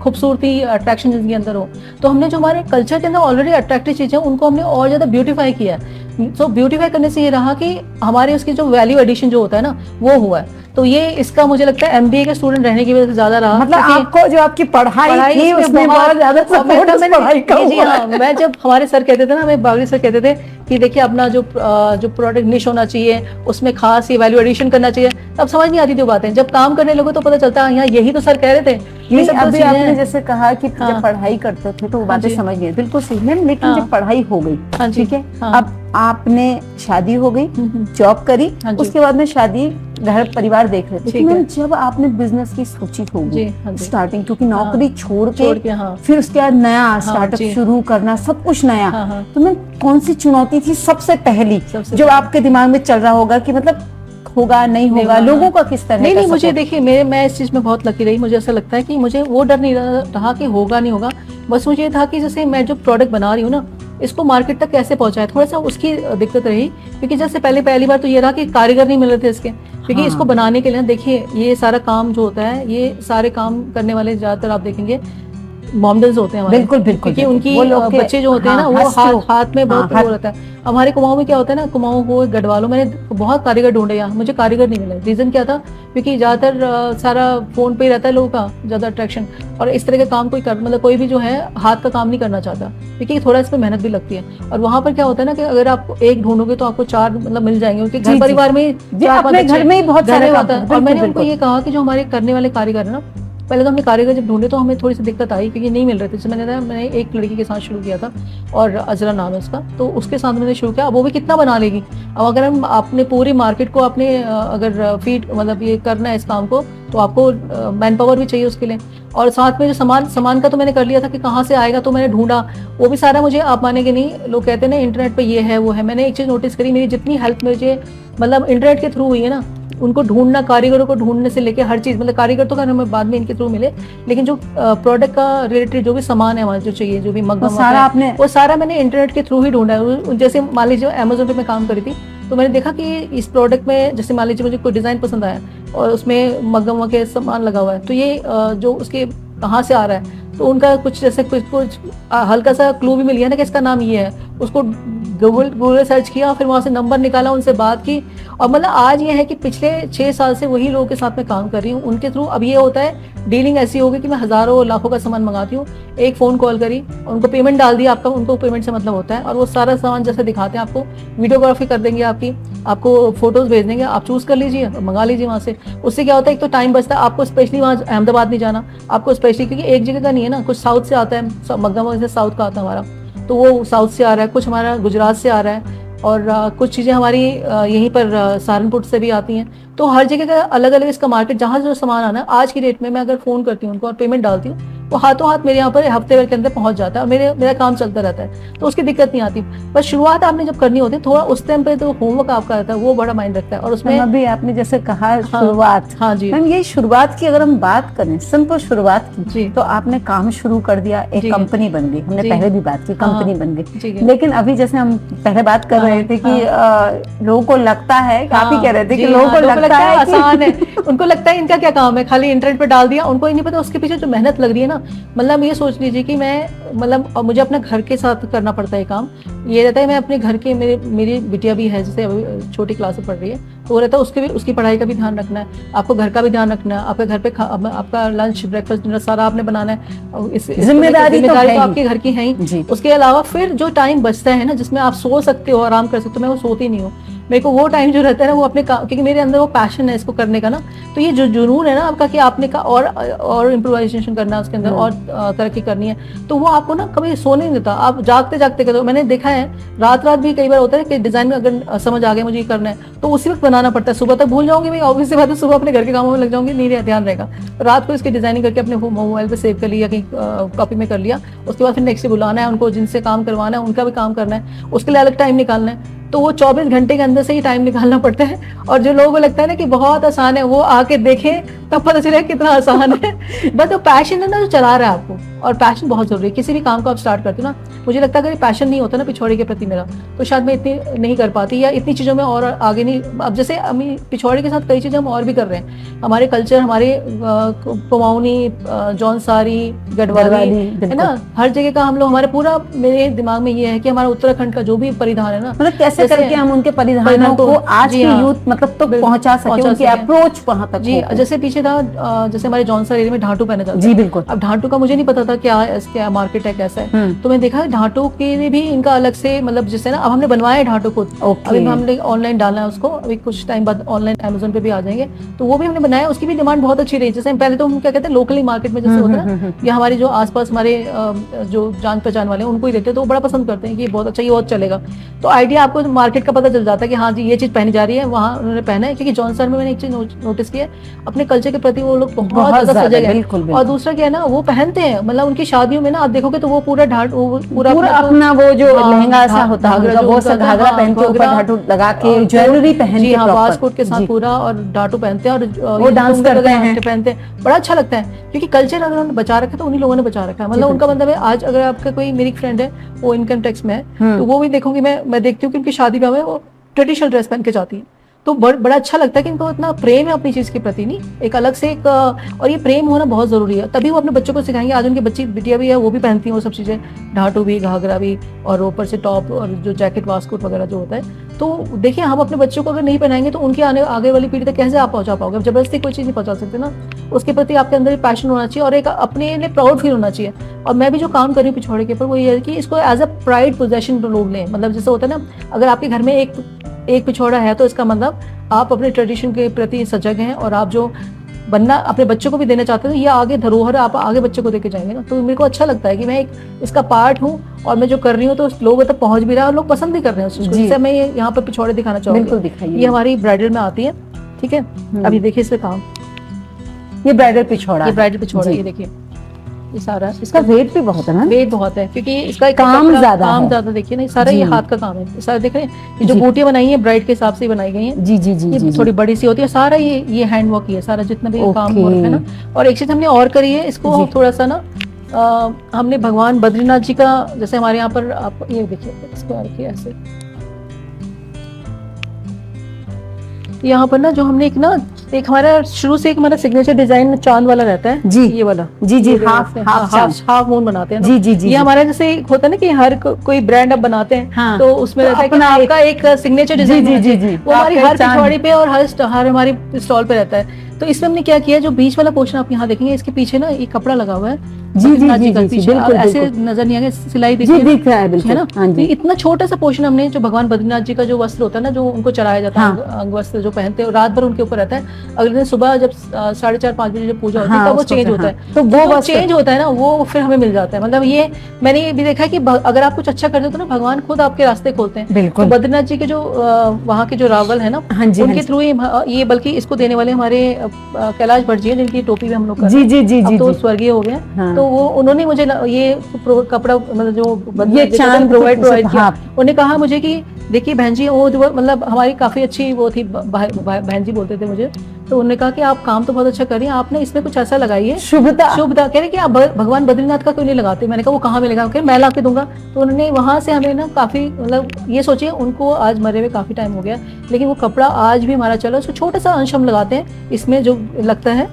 खूबसूरती अट्रैक्शन जिनके अंदर हो। तो हमने जो हमारे कल्चर के अंदर ऑलरेडी अट्रैक्टिव चीजें उनको हमने और ज्यादा ब्यूटीफाई किया है। सो ब्यूटीफाई करने से ये रहा कि हमारे उसकी जो वैल्यू एडिशन जो होता है ना वो हुआ है। तो ये इसका मुझे लगता है MBA के स्टूडेंट रहने की वजह से ज्यादा रहा। मतलब आपको जो आपकी पढ़ाई थी उसमें बहुत ज्यादा सपोर्ट पढ़ाई का जी हाँ, मैं जब हमारे सर कहते थे ना, हमें बावरी सर कहते थे कि देखिए अपना जो प्रोडक्ट निश होना चाहिए, उसमें खास ये वैल्यू एडिशन करना चाहिए, तब समझ नहीं आती थी बातें, जब काम करने लगो तो पता चलता है यहाँ यही तो सर कह रहे थे। ये सब अभी आपने जैसे कहा कि जब पढ़ाई करते थे तो वो बातें जी। समझ गए, बिल्कुल सही मैम। लेकिन जब पढ़ाई हो गई, हाँ जी, ठीक है, हाँ। अब आपने शादी हो गई, जॉब करी, हाँ जी। उसके बाद में शादी, घर परिवार देख रहे थे, ठीक है। जब आपने बिजनेस की सोची होगी जी, हाँ जी। स्टार्टिंग, क्योंकि नौकरी छोड़ के हाँ। फिर उसके बाद नया स्टार्टअप जी। शुरू करना, सब कुछ नया, हाँ, हाँ। तो मैम कौन सी चुनौती थी सबसे पहली जो आपके दिमाग में चल रहा होगा कि मतलब होगा नहीं होगा, लोगों का किस तरह? नहीं, मुझे देखिए मैं इस चीज में बहुत लकी रही। मुझे ऐसा लगता है कि मुझे वो डर नहीं रहा कि होगा नहीं होगा, बस मुझे ये था कि जैसे मैं जो प्रोडक्ट बना रही हूँ ना, इसको मार्केट तक कैसे पहुंचाए, थोड़ा सा उसकी दिक्कत रही। क्योंकि जैसे पहली बार तो ये रहा कि कारीगर नहीं मिल रहे थे इसके, क्योंकि इसको बनाने के लिए देखिए ये सारा काम जो होता है, ये सारे काम करने वाले ज्यादातर आप देखेंगे मॉमडल्स होते हैं हमारे। बिल्कुल, क्योंकि उनकी बच्चे जो होते हैं ना वो हाथ में बहुत वो रहता है। हमारे कुमाऊं में क्या होता है ना, कुमाऊं हो गढ़वालों, मैंने बहुत कारीगर ढूंढे, यहाँ मुझे कारीगर नहीं मिले। रीजन क्या था, क्योंकि ज्यादातर सारा फोन पे ही रहता है लोगों का ज्यादा अट्रैक्शन, और इस तरह का काम कोई भी जो है हाथ का काम नहीं करना चाहता, क्योंकि थोड़ा इसमें मेहनत भी लगती है। और वहाँ पर क्या होता है ना कि अगर आप एक ढूंढोगे तो आपको 4 मिल जाएंगे, क्योंकि घर परिवार में 4-5 घर में ही बहुत सारे होता है। और मैंने उनको ये कहा कि जो हमारे करने वाले कारीगर है ना, पहले तो हमने कारीगर जब ढूंढे तो हमें थोड़ी सी दिक्कत आई, क्योंकि नहीं मिल रहे थे। जैसे मैंने एक लड़की के साथ शुरू किया था और अजरा नाम है उसका, तो उसके साथ मैंने शुरू किया। अब वो भी कितना बना लेगी। अब अगर हम अपने पूरी मार्केट को अपने अगर फीड मतलब ये करना है इस काम को, तो आपको मैन पावर भी चाहिए उसके लिए। और साथ में जो सामान का तो मैंने कर लिया था कि कहाँ से आएगा, तो मैंने ढूंढा, वो भी सारा मुझे, आप मानेंगे नहीं, लोग कहते हैं ना इंटरनेट पे ये है वो है। मैंने एक चीज नोटिस करी, मेरी जितनी हेल्प मुझे मतलब इंटरनेट के थ्रू हुई है ना, उनको ढूंढना, कारीगरों को ढूंढने से लेके हर चीज, मतलब कारीगर तो हमें बाद में इनके थ्रू मिले, लेकिन जो प्रोडक्ट का रिलेटेड जो भी सामान है हमारे जो चाहिए, जो भी वो सारा मैंने इंटरनेट के थ्रू ही ढूंढा है। जैसे मान लीजिए अमेजोन पे मैं काम करी थी, तो मैंने देखा कि इस प्रोडक्ट में जैसे मान लीजिए मुझे कोई डिजाइन पसंद आया और उसमें मग्गम के सामान लगा हुआ है, तो ये जो उसके कहाँ से आ रहा है, तो उनका कुछ जैसे कुछ हल्का सा क्लू भी मिल गया ना कि इसका नाम ये है। उसको गूगल सर्च किया, फिर वहां से नंबर निकाला, उनसे बात की, और मतलब आज ये है कि पिछले 6 साल से वही लोगों के साथ में काम कर रही हूँ उनके थ्रू। अब ये होता है डीलिंग ऐसी होगी कि मैं हजारों लाखों का सामान मंगाती हूँ, एक फोन कॉल करी, उनको पेमेंट डाल दिया, आपका उनको पेमेंट से मतलब होता है, और वो सारा सामान जैसे दिखाते हैं आपको, वीडियोग्राफी कर देंगे आपको फोटोज भेज देंगे, आप चूज कर लीजिए, मंगा लीजिए वहां से। उससे क्या होता है, एक तो टाइम बचता है, आपको स्पेशली वहाँ अहमदाबाद नहीं जाना, आपको स्पेशली, क्योंकि एक जगह का नहीं है ना, कुछ साउथ से आता है, मग्गम से साउथ का आता है हमारा, तो वो साउथ से आ रहा है, कुछ हमारा गुजरात से आ रहा है, और कुछ चीज़ें हमारी यहीं पर सहारनपुर से भी आती हैं। तो हर जगह का अलग अलग इसका मार्केट, जहाँ से जो सामान आना है, आज की डेट में मैं अगर फ़ोन करती हूँ उनको और पेमेंट डालती हूँ, वो हाथों हाथ मेरे यहाँ पर हफ्ते भर के अंदर पहुंच जाता है, और मेरा काम चलता रहता है, तो उसकी दिक्कत नहीं आती। बस शुरुआत आपने जब करनी होती है, थोड़ा उस टाइम पे तो होमवर्क आपका रहता है, वो बड़ा माइंड रखता है। और उसमें अभी आपने जैसे कहा शुरुआत, हाँ जी मैम, ये शुरुआत की अगर हम बात करें, सिंपल शुरुआत की, तो आपने काम शुरू कर दिया, एक कंपनी बन गई, हमने पहले भी बात की, कंपनी बन गई। लेकिन अभी जैसे हम पहले बात कर रहे थे कि लोगों को लगता है, आप ही कह रहे थे कि लोगों को लगता है आसान है, उनको लगता है इनका क्या काम है, खाली इंटरनेट पे डाल दिया, उनको ये नहीं पता उसके पीछे जो मेहनत लग रही है ना। मतलब ये सोच लीजिए कि मैं मतलब मुझे अपने घर के साथ करना पड़ता है काम, ये रहता है मैं अपने घर के, मेरी बिटिया भी है जैसे अभी छोटी क्लास में पढ़ रही है, तो वो रहता है उसकी पढ़ाई का भी ध्यान रखना है, आपको घर का भी ध्यान रखना है, आपके घर पे आपका लंच ब्रेकफास्ट डिनर सारा आपने बनाना है, जिम्मेदारी तो आपके घर की है ही। उसके अलावा फिर जो टाइम बचता है ना, जिसमें आप सो सकते हो, आराम कर सकते हो, मैं वो सोती नहीं हूँ, मेरे को वो टाइम जो रहता है ना वो अपने काम, क्योंकि मेरे अंदर वो पैशन है इसको करने का ना, तो ये जो जुनून है ना आपका कि आपने का और इम्प्रोवाइजेशन करना है उसके अंदर और तरक्की करनी है, तो वो आपको ना कभी सोने नहीं देता, आप जागते जागते करो। मैंने देखा है रात भी कई बार होता है कि डिजाइन में अगर समझ आ गया मुझे ये करना है तो उसी वक्त बनाना पड़ता है, सुबह तक भूल जाऊंगी मैं, ऑब्वियस सी बात है, सुबह अपने घर के कामों में लग जाऊंगी, नहीं ध्यान रहेगा, रात को इसकी डिजाइनिंग करके अपने मोबाइल पे सेव कर लिया, कहीं कॉपी में कर लिया, उसके बाद फिर नेक्स्ट डे बुलाना है उनको, जिनसे काम करवाना है उनका भी काम करना है, उसके लिए अलग टाइम निकालना है, तो वो 24 घंटे के अंदर से ही टाइम निकालना पड़ता है। और जो लोगों को लगता है ना कि बहुत आसान है, वो आके देखें तब पता चले कितना आसान है। बस वो पैशन है ना जो चला रहा है आपको, और पैशन बहुत जरूरी है। किसी भी काम को आप स्टार्ट करते हो ना, मुझे लगता है अगर पैशन नहीं होता ना पिछौड़े के प्रति मेरा, तो शायद मैं इतनी नहीं कर पाती, या इतनी चीज़ों में और आगे नहीं। अब जैसे अभी पिछौड़े के साथ कई चीज़ें हम और भी कर रहे हैं, हमारे कल्चर, हमारे कुमाऊनी, जौनसारी, गढ़वाली है ना, हर जगह का हम लोग, हमारे पूरा मेरे दिमाग में ये है कि हमारा उत्तराखंड का जो भी परिधान है ना, मतलब कैसे करके हम उनके परिधानों को आज की यूथ मतलब तो पहुंचा सके, उनकी अप्रोच वहां तक। जी, जैसे पीछे था, जैसे हमारे जौनसार एरिया में ढाटू पहने जाते हैं। जी बिल्कुल। अब ढाटू का मुझे नहीं पता था क्या मार्केट है, कैसा है, तो मैंने देखा ढाटू के लिए भी इनका अलग से, मतलब जिससे ना अब हमने बनवाया है ढाटू खुद, अभी हमने ऑनलाइन डालना है उसको, अभी कुछ टाइम बाद ऑनलाइन अमेज़न पे भी आ जाएंगे, तो वो भी हमने बनाया, उसकी भी डिमांड बहुत अच्छी रही। जैसे पहले तो हम क्या कहते हैं लोकली मार्केट में जैसे होता है ना, या हमारी जो आसपास हमारे जो जान पहचान वाले हैं उनको ही देते हैं, तो वो बड़ा पसंद करते हैं कि ये बहुत अच्छा, ये बहुत चलेगा, तो आइडिया आपको मार्केट का पता चल जाता है कि हाँ जी ये चीज पहनी जा रही है, वहाँ उन्होंने पहना है। क्योंकि जॉनसर में मैंने एक चीज नोटिस किया है, अपने कल्चर के प्रति वो लोग बहुत ज्यादा सजग हैं। और दूसरा क्या है ना, वो पहनते हैं, मतलब उनकी शादियों में ना आप देखोगे तो वो पूरा पूरा अपना वो जो लहंगा सा होता है वो घाघरा पहन के ऊपर ढाटू लगा के ज्वेलरी पहन के पासपोर्ट के साथ पूरा और ढाटू पहनते हैं, और वो डांस करते हैं, पहनते हैं, बड़ा अच्छा लगता है। क्योंकि कल्चर अगर उन्होंने बचा रखा है तो उन्हीं लोगों ने बचा रखा है, मतलब उनका मतलब है। आज अगर आपका कोई, मेरी फ्रेंड है वो इनकम टैक्स में है, तो वो भी देखूंगी मैं देखती हूँ कि उनकी शादी ब्याह में वो ट्रेडिशनल ड्रेस पहन के जाती है, तो बड़ा अच्छा लगता है कि इनको इतना प्रेम है अपनी चीज के प्रति, नहीं एक अलग से एक, और ये प्रेम होना बहुत जरूरी है, तभी वो अपने बच्चों को सिखाएंगे। आज उनकी बच्ची बिटिया भी है, वो भी पहनती है वो सब चीजें, ढाटू भी, घाघरा भी, और ऊपर से टॉप और जो जैकेट वास्कोट वगैरह जो होता है। तो देखिए, हम अपने बच्चों को अगर नहीं पहनाएंगे तो उनकी आगे वाली पीढ़ी तक कैसे आप पहुंचा पाओगे? जबरदस्ती कोई चीज नहीं पहुंचा सकते ना, उसके प्रति आपके अंदर पैशन होना चाहिए और एक अपने लिए प्राउड फील होना चाहिए। और मैं भी जो काम कर रही हूँ पिछौड़े के ऊपर, वो ये है कि इसको एज अ प्राइड पोजेशन लोग लें। मतलब जैसे होता है ना, अगर आपके घर में एक पिछौड़ा है तो इसका मतलब आप अपने ट्रेडिशन के प्रति सजग हैं, और आप जो बनना अपने बच्चों को भी देना चाहते हैं, ये आगे धरोहर आप आगे बच्चों को देके जाएंगे ना। तो मेरे को अच्छा लगता है कि मैं एक इसका पार्ट हूँ, और मैं जो कर रही हूँ तो लोगों तक पहुंच भी रहा है, और लोग पसंद भी कर रहे हैं उस चीज को। जैसे मैं यहाँ पर पिछौड़े दिखाना चाहूँगी, ये हमारी ब्राइडल में आती है, ठीक है। अभी देखिए इसमें काम, ये ब्राइडल पिछौड़ा, ये देखिए, ये सारा, इसका वेट भी बहुत है ना, वेट बहुत है, क्योंकि इसका काम ज्यादा देखिए ना, सारा ये हाथ का काम है, सारा देख रहे हैं, ये जो बूटियां बनाई है ब्राइड के हिसाब से बनाई गई हैं। जी जी जी, ये थोड़ी बड़ी सी होती है, सारा ये हैंड वर्क ही है, सारा जितना भी काम हो रहा है ना। और एक चीज हमने और करी है, इसको थोड़ा सा ना हमने भगवान बद्रीनाथ जी का, जैसे हमारे यहाँ पर आप ये देखिए, इसको रखिए ऐसे, यहाँ पर ना जो हमने एक हमारा शुरू से एक हमारा सिग्नेचर डिजाइन चांद वाला रहता है जी, ये वाला जी हाफ मून बनाते हैं जी। ये हमारा जैसे होता है ना कि हर कोई ब्रांड अब बनाते हैं, हाँ, तो उसमें रहता है कि आपका एक सिग्नेचर डिजाइन जी, वो हमारी हर पिछौड़ी पे और हर हमारी स्टॉल पे रहता है। तो इसमें हमने क्या किया, जो बीच वाला पोर्शन आप यहाँ देखेंगे, इसके पीछे ना एक कपड़ा लगा हुआ है जी, बिल्कुल ऐसे नजर नहीं आएगा, सिलाई दिख रहा है ना। तो इतना छोटा सा पोर्शन हमने, जो भगवान बद्रीनाथ जी का जो वस्त्र होता है ना, जो उनको चढ़ाया जाता है, अंग वस्त्र जो पहनते हैं, रात भर उनके ऊपर रहता है। अगले दिन सुबह जब 4:30-5 बजे जब पूजा होती है तब वो चेंज होता है, तो वो चेंज होता है ना, वो फिर हमें मिल जाता है। मतलब ये मैंने ये भी देखा है कि अगर आप कुछ अच्छा करते हो तो ना भगवान खुद आपके रास्ते खोलते हैं। बिल्कुल, बद्रीनाथ जी के जो वहाँ के जो रावल है ना, उनके थ्रू ये, बल्कि इसको देने वाले हमारे कैलाश भट्ट जी है, जिनकी टोपी भी हम लोग जी तो स्वर्गीय हो गए, तो वो उन्होंने मुझे ये कपड़ा, मतलब जो ये चांद प्रोवाइड किया। उन्होंने कहा मुझे कि देखिए बहन जी, वो मतलब हमारी काफी अच्छी वो थी, बहन जी बोलते थे मुझे, तो उन्होंने कहा कि आप काम तो बहुत अच्छा कर रही हैं, आपने इसमें कुछ ऐसा लगाइए शुभता। कह रहे कि आप भगवान बद्रीनाथ का क्यों नहीं लगाते? मैंने कहा वो कहाँ मिलेगा? मैं ला के दूंगा। तो उन्होंने वहां से हमें ना काफी, मतलब ये सोचिए, उनको आज मरे हुए काफी टाइम हो गया, लेकिन वो कपड़ा आज भी हमारा चला, उसको छोटा सा अंश हम लगाते हैं इसमें जो लगता है,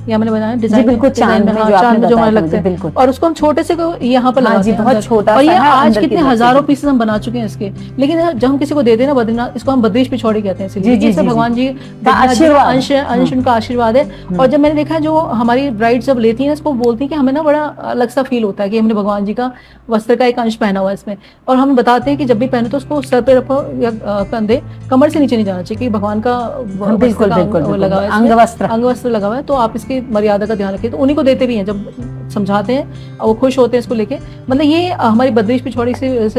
ये हमने बनाया जी डिजाइन, बिल्कुल, चांद में जो आपने चांद में जो बताया हमारे लगते मुझे, हैं, बिल्कुल। और उसको हम छोटे से यहाँ पर हाँ लगाते जी, हैं बहुत अंदर। छोटा और सा ये है, आज अंदर की कितने तरफ से हजारों भी। पीसेस हम बना चुके हैं इसके, लेकिन जब हम किसी को देते हैं ना बद्रीनाथ, इसको हम बद्रीश पिछौड़ी कहते हैं, जी, इसीलिए जी, इससे जी, भगवान जी का आशीर्वाद। अंश अंश उनका आशीर्वाद है। और जब मैंने देखा जो हमारी ब्राइड जब लेती है इसको, बोलती है कि हमें ना बड़ा अलग सा फील होता है कि हमने भगवान जी का वस्त्र का एक अंश पहना हुआ है इसमें। और हम बताते हैं कि जब भी पहने तो उसको सर पे रखो या कंधे, कमर से नीचे नहीं जाना चाहिए, कि भगवान का वस्त्र बिल्कुल का बिल्कुल वो लगा हुआ है इसमें, अंगवस्त्र। अंगवस्त्र लगा हुआ है, तो आप इसकी मर्यादा का ध्यान रखिए। तो उन्हीं को देते भी हैं जब समझाते हैं, और वो खुश होते हैं इसको लेके। मतलब ये हमारी बद्रीश पिछौड़ी से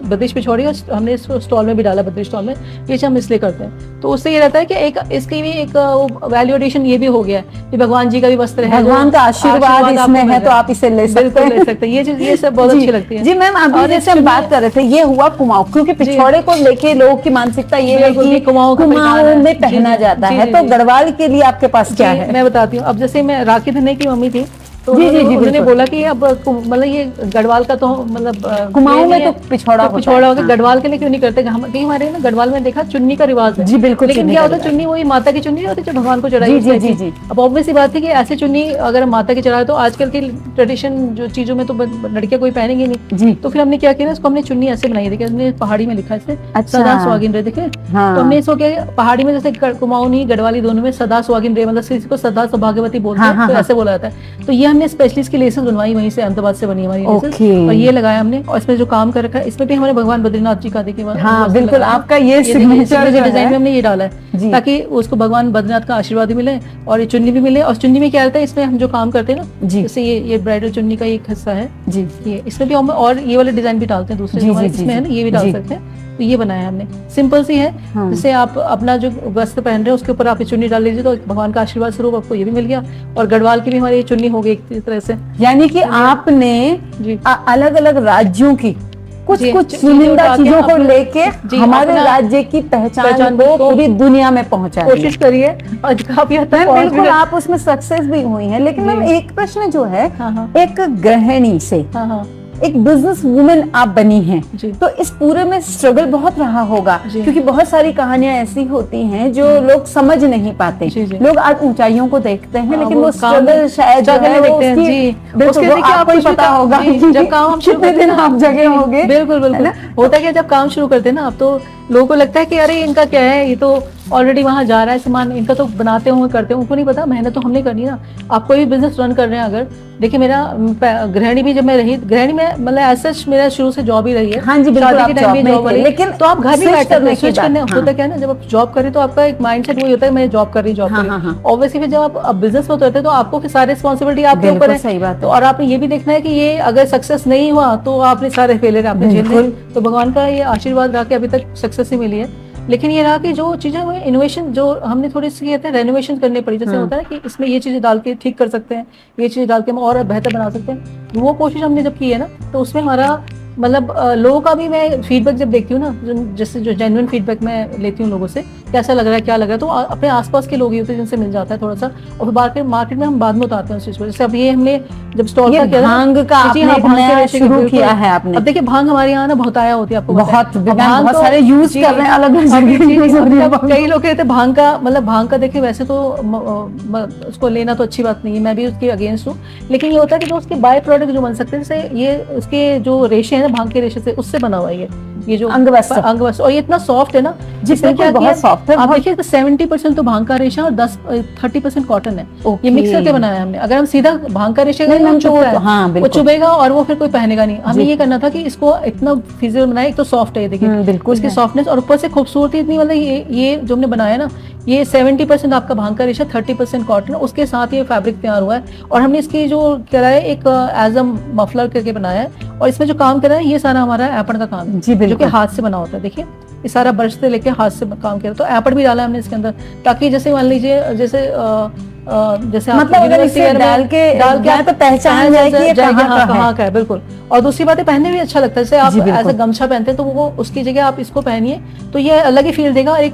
बद्रीश पिछौड़ी, और हमने इसको स्टॉल में भी डाला, बद्रीश स्टॉल में, ये हम इसलिए करते हैं। तो उससे ये रहता है कि एक इसकी भी एक वैल्यू एडिशन ये भी हो गया है कि भगवान जी का भी वस्त्र है, भगवान का आशीर्वाद इसमें है, तो आप इसे ले सकते बिल्कुल हैं। ले सकते हैं। ये चीज, ये सब बहुत अच्छी लगती है जी मैम, अभी जैसे हम बात कर रहे थे, ये हुआ कुमाऊं, क्योंकि पिछौड़े को लेके लोगों की मानसिकता ये है कि कुमाऊं में पहना जाता है, तो गढ़वाल के लिए आपके पास क्या है? मैं बताती हूँ। अब जैसे मैं राखी धने की मम्मी थी, तो जी, जी, जी, उन्होंने बिल्कुल। बोला कि अब मतलब ये गढ़वाल का तो मतलब कुमाऊं में तो पिछौड़ा होता पिछौड़ा है, होगा, हाँ। गढ़वाल के लिए क्यों नहीं करते? कहीं हमारे ना गढ़वाल में देखा चुन्नी का रिवाज है। जी बिल्कुल, लेकिन क्या होता है, चुन्नी वही माता की चुन्नी होती है जो भगवान को चढ़ाई जी, जी, जाती है। जी, जी। अब ऑब्वियस सी बात है कि ऐसी चुन्नी अगर हम माता की चढ़ाए, तो आजकल की ट्रेडिशन जो चीजों में तो लड़कियां कोई पहनेंगी नहीं जी। तो फिर हमने क्या किया ना, इसको हमने चुन्नी ऐसे बनाई, देखिए हमने पहाड़ी में लिखा है इसे, अच्छा। सदा सुहागिन रहे, देखे। हाँ। तो हमने इसको क्या पहाड़ी में, जैसे कुमाऊनी गढ़वाली दोनों में सदा सुहागिन रहे, मतलब किसी को सदा सौभाग्यवती बोलते हाँ, हैं, हाँ, तो हाँ। ऐसे बोला जाता है। तो ये हमने स्पेशली इसकी लेसेस बनवाई वहीं से, अहमदाबाद से बनी हमारी लेसेस, ओके। और ये लगाया हमने। और इसमें जो काम कर रखा है, इसमें भी हमारे भगवान बद्रीनाथ जी का देखिए, हाँ बिल्कुल, आपका ये सिग्नेचर डिजाइन में हमने ये डाला जी। है, ताकि उसको भगवान बद्रीनाथ का आशीर्वाद भी मिले और ये चुन्नी भी मिले। और चुन्नी में क्या रहता है, इसमें हम जो काम करते हैं ना, जी। जैसे ये ब्राइडल चुन्नी का एक हिस्सा है जी। ये, इसमें भी हम और ये वाले डिजाइन भी डालते हैं, दूसरे जी, जो हमारे जी, इसमें है ना, ये भी डाल जी। सकते हैं। तो ये बनाया है हमने, सिंपल सी है। हाँ। जैसे आप अपना जो वस्त्र पहन रहे हो उसके ऊपर आप ये चुन्नी डाल लीजिए, तो भगवान का आशीर्वाद स्वरूप आपको ये भी मिल गया, और गढ़वाल की भी हमारी ये चुन्नी हो गई एक तरह से। यानी कि आपने जी। अलग अलग राज्यों की कुछ जी, कुछ चीज़ें चुनिंदा उठा के चीजों को अपने- लेके जी, हमारे अपना राज्य की पहचान पहचान को को पूरी दुनिया में पहुंचा दी। कोशिश करिए, और काफी हद तक मैम पहुंच भी बिल्कुल, गए। आप उसमें सक्सेस भी हुई हैं। लेकिन मैम एक प्रश्न जो है, हाँ, हाँ। एक गृहिणी से हाँ हाँ एक बिजनेस वुमेन आप बनी हैं, जी। तो इस पूरे में स्ट्रगल बहुत रहा होगा, जी। क्योंकि बहुत सारी कहानियां ऐसी होती हैं जो लोग समझ नहीं पाते। जी, जी। लोग आज ऊंचाइयों को देखते हैं, लेकिन वो काम- स्ट्रगल शायद जो struggle है वो देखते हैं, उसकी- जी। बिल्कुल, उसके वो देखिए आपको ही कुछ भी पता काम- होगा जी, कि जब काम हम शुरू कितने करते हैं दिन ना, आप जगह होगे। बिल्कुल बिल्कुल। होता क्या, जब काम शुरू करते हैं ना आप, तो लोगों को लगता है कि अरे इनका क्या है, ये तो ऑलरेडी वहां जा रहा है सामान, इनका तो बनाते होंगे करते होंगे, उनको नहीं पता मेहनत तो हमने करनी ना। आप कोई भी बिजनेस रन कर रहे हैं अगर, देखिए मेरा गृहिणी भी जब मैं रही, गृहिणी में मतलब ऐसा मेरा शुरू से जॉब ही रही है। हाँ जी, बिल्कुल, शादी आप के टाइम job भी में जॉब थे, रही, लेकिन तो आप घर भी switch बैठ करने सकते की स्विच करने बात, होता क्या है ना, जब आप जॉब करें तो आपका एक माइंडसेट वही होता है, मैं जॉब कर रही हाँ, हाँ, हाँ। ऑब्वियसली फिर जब आप बिजनेस में उतरते हैं तो आपको फिर सारी रिस्पॉन्सिबिलिटी आपके ऊपर बिल्कुल है। सही बात है। तो और आपने ये भी देखना है कि ये अगर सक्सेस नहीं हुआ तो आपने सारे फेलियर आपने झेल लिए। तो भगवान का ये आशीर्वाद रहा कि अभी तक सक्सेस ही मिली है। लेकिन ये रहा कि जो चीजें हुई इनोवेशन, जो हमने थोड़ी सी कहते हैं रेनोवेशन करनी पड़ी, जैसे होता है ना कि इसमें ये चीजें डाल के ठीक कर सकते हैं, ये चीजें डाल के हम और बेहतर बना सकते हैं, वो कोशिश हमने जब की है ना, तो उसमें हमारा मतलब लोगों का भी मैं फीडबैक जब देखती हूँ ना, जैसे जो जेन्युइन फीडबैक मैं लेती हूँ लोगों से, कैसा लग रहा है क्या लग रहा है, तो अपने आसपास के लोग ही होते हैं जिनसे मिल जाता है थोड़ा सा, और फिर मार्केट में हम बाद में उतारते हैं उस चीज को। जैसे अब ये हमने जब स्टॉल का किया था, भांग का जी आपने हाँ, एक भांग के नया रेशे शुरू बिल्कुल। किया है आपने। अब देखिए भांग हमारे यहाँ ना बहुत आया होती है, आपको पता है। बहुत अब भांग बहुत तो- सारे यूज जी, कर रहे हैं अलग अलग अभी जगह जी, use हो रही है मतलब भांग। कई लोग कहते हैं भांग का मतलब, भांग का देखिए वैसे तो उसको लेना तो अच्छी बात नहीं है, मैं भी उसके अगेंस्ट हूँ, लेकिन ये होता है कि जो उसके बाय प्रोडक्ट जो बन सकते हैं, जैसे ये उसके जो रेशे हैं ना भांग के रेशे से, उससे बना हुआ है ये जो अंगवस्त्र। अंगवस्त्र, और ये इतना सॉफ्ट है ना, जिसमें इसमें क्या बहुत किया soft है, आप बहुत- देखिए 70% तो भांग का रेशा और 30% कॉटन है। Okay। ये मिक्स करके बनाया है हमने। अगर हम सीधा भांग का रेशा नहीं, करेंगे, मैम, तो वो चुभता तो- है, हाँ, वो बिल्कुल। चुभेगा और वो फिर कोई पहनेगा नहीं। हमें जी। ये करना था कि इसको इतना फिजिकल बनाए, एक तो सॉफ्ट है ये देखिए, बिल्कुल इसकी है। सॉफ्टनेस, और ऊपर से खूबसूरती इतनी, मतलब ये जो हमने बनाया ना, ये 70% आपका भांग का रेशा, 30% कॉटन, उसके साथ ये फैब्रिक तैयार हुआ है। और हमने इसकी जो करा है एक एज अ मफलर करके बनाया है, और इसमें जो काम करा है ये सारा हमारा एपण का काम है, जी, बिल्कुल। जो कि हाथ से बना होता है। देखिए ये सारा ब्रश से लेके हाथ से काम किया, तो एपण भी डाला हमने इसके अंदर, ताकि जैसे मान लीजिए जैसे जैसे आप मतलब अगर university इसे में डाल के आप तो पहचान जाए कि ये कहाँ का है। बिल्कुल। और दूसरी बात है, पहनने भी अच्छा लगता है, जैसे आप जी, बिल्कुल। ऐसे गमछा पहनते हैं तो वो उसकी जगह आप इसको पहनिए तो ये अलग ही फील देगा, और एक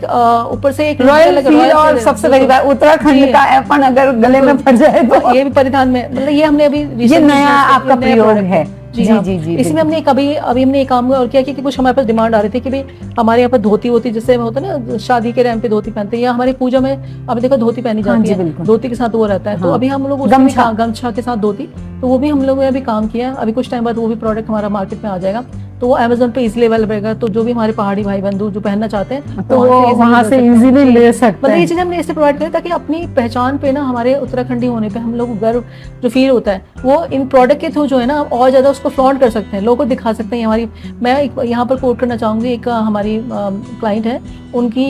ऊपर से एक रॉयल फील। royal और feel सबसे देगा। बड़ी बात, उत्तराखंड जी। का एपन अगर गले में पड़ जाए तो ये भी परिधान में, मतलब ये हमने अभी ये recently नया use किया, आपका ये नया प्रयोग product है। जी हाँ। इसमें हमने अभी हमने एक काम और किया कि कुछ हमारे पास डिमांड आ रही थी कि भाई हमारे यहाँ पर धोती होती जैसे होता है ना, शादी के टाइम पे धोती पहनते हैं या हमारी पूजा में अब देखो धोती पहनी जाती है, धोती के साथ वो रहता है। तो अभी हम लोग गमछा के साथ धोती, तो वो भी हम लोगों ने अभी काम किया। अभी कुछ टाइम बाद वो भी प्रोडक्ट हमारा मार्केट में आ जाएगा, तो वो अमेज़न पे इजीली अवेलेबल रहेगा। तो जो भी हमारे पहाड़ी भाई बंधु जो पहनना चाहते हैं तो वहाँ से इजीली ले सकते हैं। मतलब ये चीज हमने इससे प्रोवाइड करें ताकि अपनी पहचान पे ना, हमारे उत्तराखंडी होने पे हम लोग गर्व जो फील होता है वो इन प्रोडक्ट के थ्रू जो है ना और ज्यादा उसको फ्लॉन्ट कर सकते हैं, लोगों को दिखा सकते हैं। हमारी मैं यहाँ पर कोट करना चाहूंगी, एक हमारी क्लाइंट है, उनकी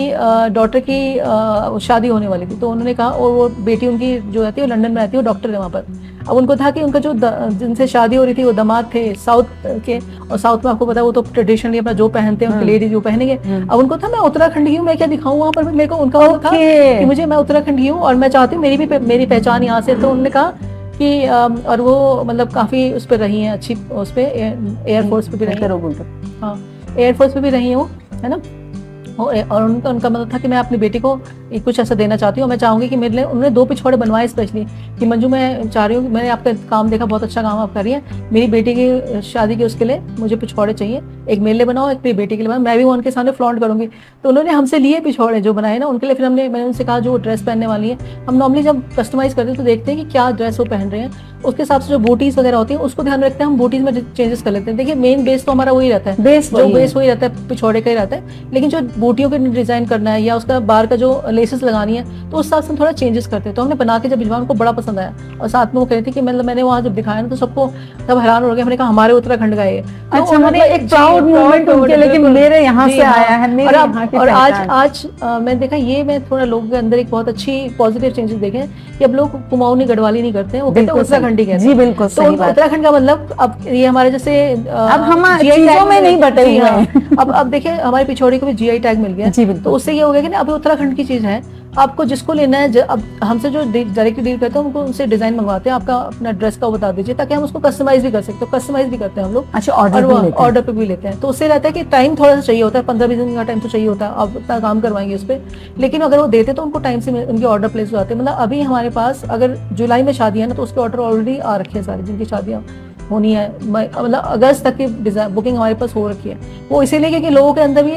डॉटर की शादी होने वाली थी, तो उन्होंने कहा, और वो बेटी उनकी जो रहती है वो लंदन में रहती है, वो डॉक्टर है वहाँ पर। अब उनको था कि उनका जो जिनसे शादी हो रही थी वो दामाद थे साउथ के, और साउथ में आपको पता है वो तो ट्रेडिशनली अपना जो पहनते हैं उनके लेडीज जो पहनेंगे। अब उनको था मैं उत्तराखंडी हूँ, मैं क्या दिखाऊं वहाँ पर, मेरे को उनका था कि मुझे मैं उत्तराखंडी हूँ और मैं चाहती हूँ मेरी पहचान यहाँ से। तो उन्होंने कहा कि और वो मतलब काफी उस पर रही हैं, अच्छी उस पर एयरफोर्स पे भी रही, हाँ एयरफोर्स पे भी रही हूँ, है ना। और उनका मतलब था कि मैं अपनी बेटी को कुछ ऐसा देना चाहती हूँ, मैं चाहूंगी कि मेरे लिए उन्होंने 2 पिछोड़े बनवाए स्पेशली कि मंजू मैं चाह रही हूँ, मैंने आपका काम देखा, बहुत अच्छा काम आप कर रही हैं, मेरी बेटी की शादी के उसके लिए मुझे पिछोड़े चाहिए, एक मेरे लिए बनाओ, एक मेरी बेटी के लिए बनाओ, मैं भी उनके सामने फ्लॉन्ट करूंगी। तो उन्होंने हमसे लिए पिछोड़े जो बनाए ना उनके लिए। फिर मैंने उनसे कहा जो ड्रेस पहनने वाली है, हम नॉर्मली जब कस्टमाइज करते हैं तो देखते हैं कि क्या ड्रेस वो पहन रहे हैं, उसके हिसाब से जो बूटीज वगैरह होती है उसको ध्यान रखते हैं, हम बूटीज में चेंजेस कर लेते हैं। देखिए मेन बेस तो हमारा वही रहता है, बेस वही रहता है, पिछोड़े का ही रहता है, लेकिन जो बूटियों के डिजाइन करना है या उसका बार का जो लेसेस लगानी है तो उस हिसाब से थोड़ा चेंजेस करते हैं। तो हमने बना के जब भिजवाया उनको बड़ा पसंद आया, और साथ में वो कह रही थी कि मतलब मैंने वहाँ जब दिखाया ना तो सब हैरान हो गए, हमने कहा हमारे उत्तराखंड का ये। अच्छा, मतलब एक प्राउड मोमेंट उनके, लेकिन मेरे यहाँ से आया है। और आज मैं देखा ये, मैं थोड़ा लोगों के अंदर एक बहुत अच्छी पॉजिटिव चेंजेस देखे कि अब लोग कुमाऊनी गढ़वाली नहीं करते हैं, वो कहते हैं उत्तराखंडी कहते हैं। जी बिल्कुल, तो उत्तराखंड का मतलब अब ये हमारे जैसे अब हम चीजों में नहीं बटे हुए हैं। अब देखिए हमारी पिछोड़ी को भी जीआई टैग मिल गया, तो उससे ये हो गया कि ना अभी उत्तराखंड की चीज है, आपको जिसको लेना है, अब हमसे जो डायरेक्टली डील करते हैं उनको उनसे डिजाइन मंगवाते हैं, आपका अपना ड्रेस का बता दीजिए ताकि हम उसको कस्टमाइज भी कर सकते हैं, कस्टमाइज भी करते हैं हम लोग। अच्छा, ऑर्डर पे भी लेते हैं। तो उससे रहता है कि टाइम थोड़ा सा चाहिए होता है, 15-20 दिन का टाइम तो चाहिए होता है, आप इतना काम करवाएंगे उस पर, लेकिन अगर वो देते तो उनको टाइम से उनके ऑर्डर प्लेस हो जाते हैं। मतलब अभी हमारे पास अगर जुलाई में शादी है ना तो उसके ऑर्डर ऑलरेडी आ रखे हैं सारी, जिनकी शादियाँ होनी है, मतलब अगस्त तक की बुकिंग हमारे पास हो रखी है। वो इसीलिए क्योंकि लोगों के अंदर भी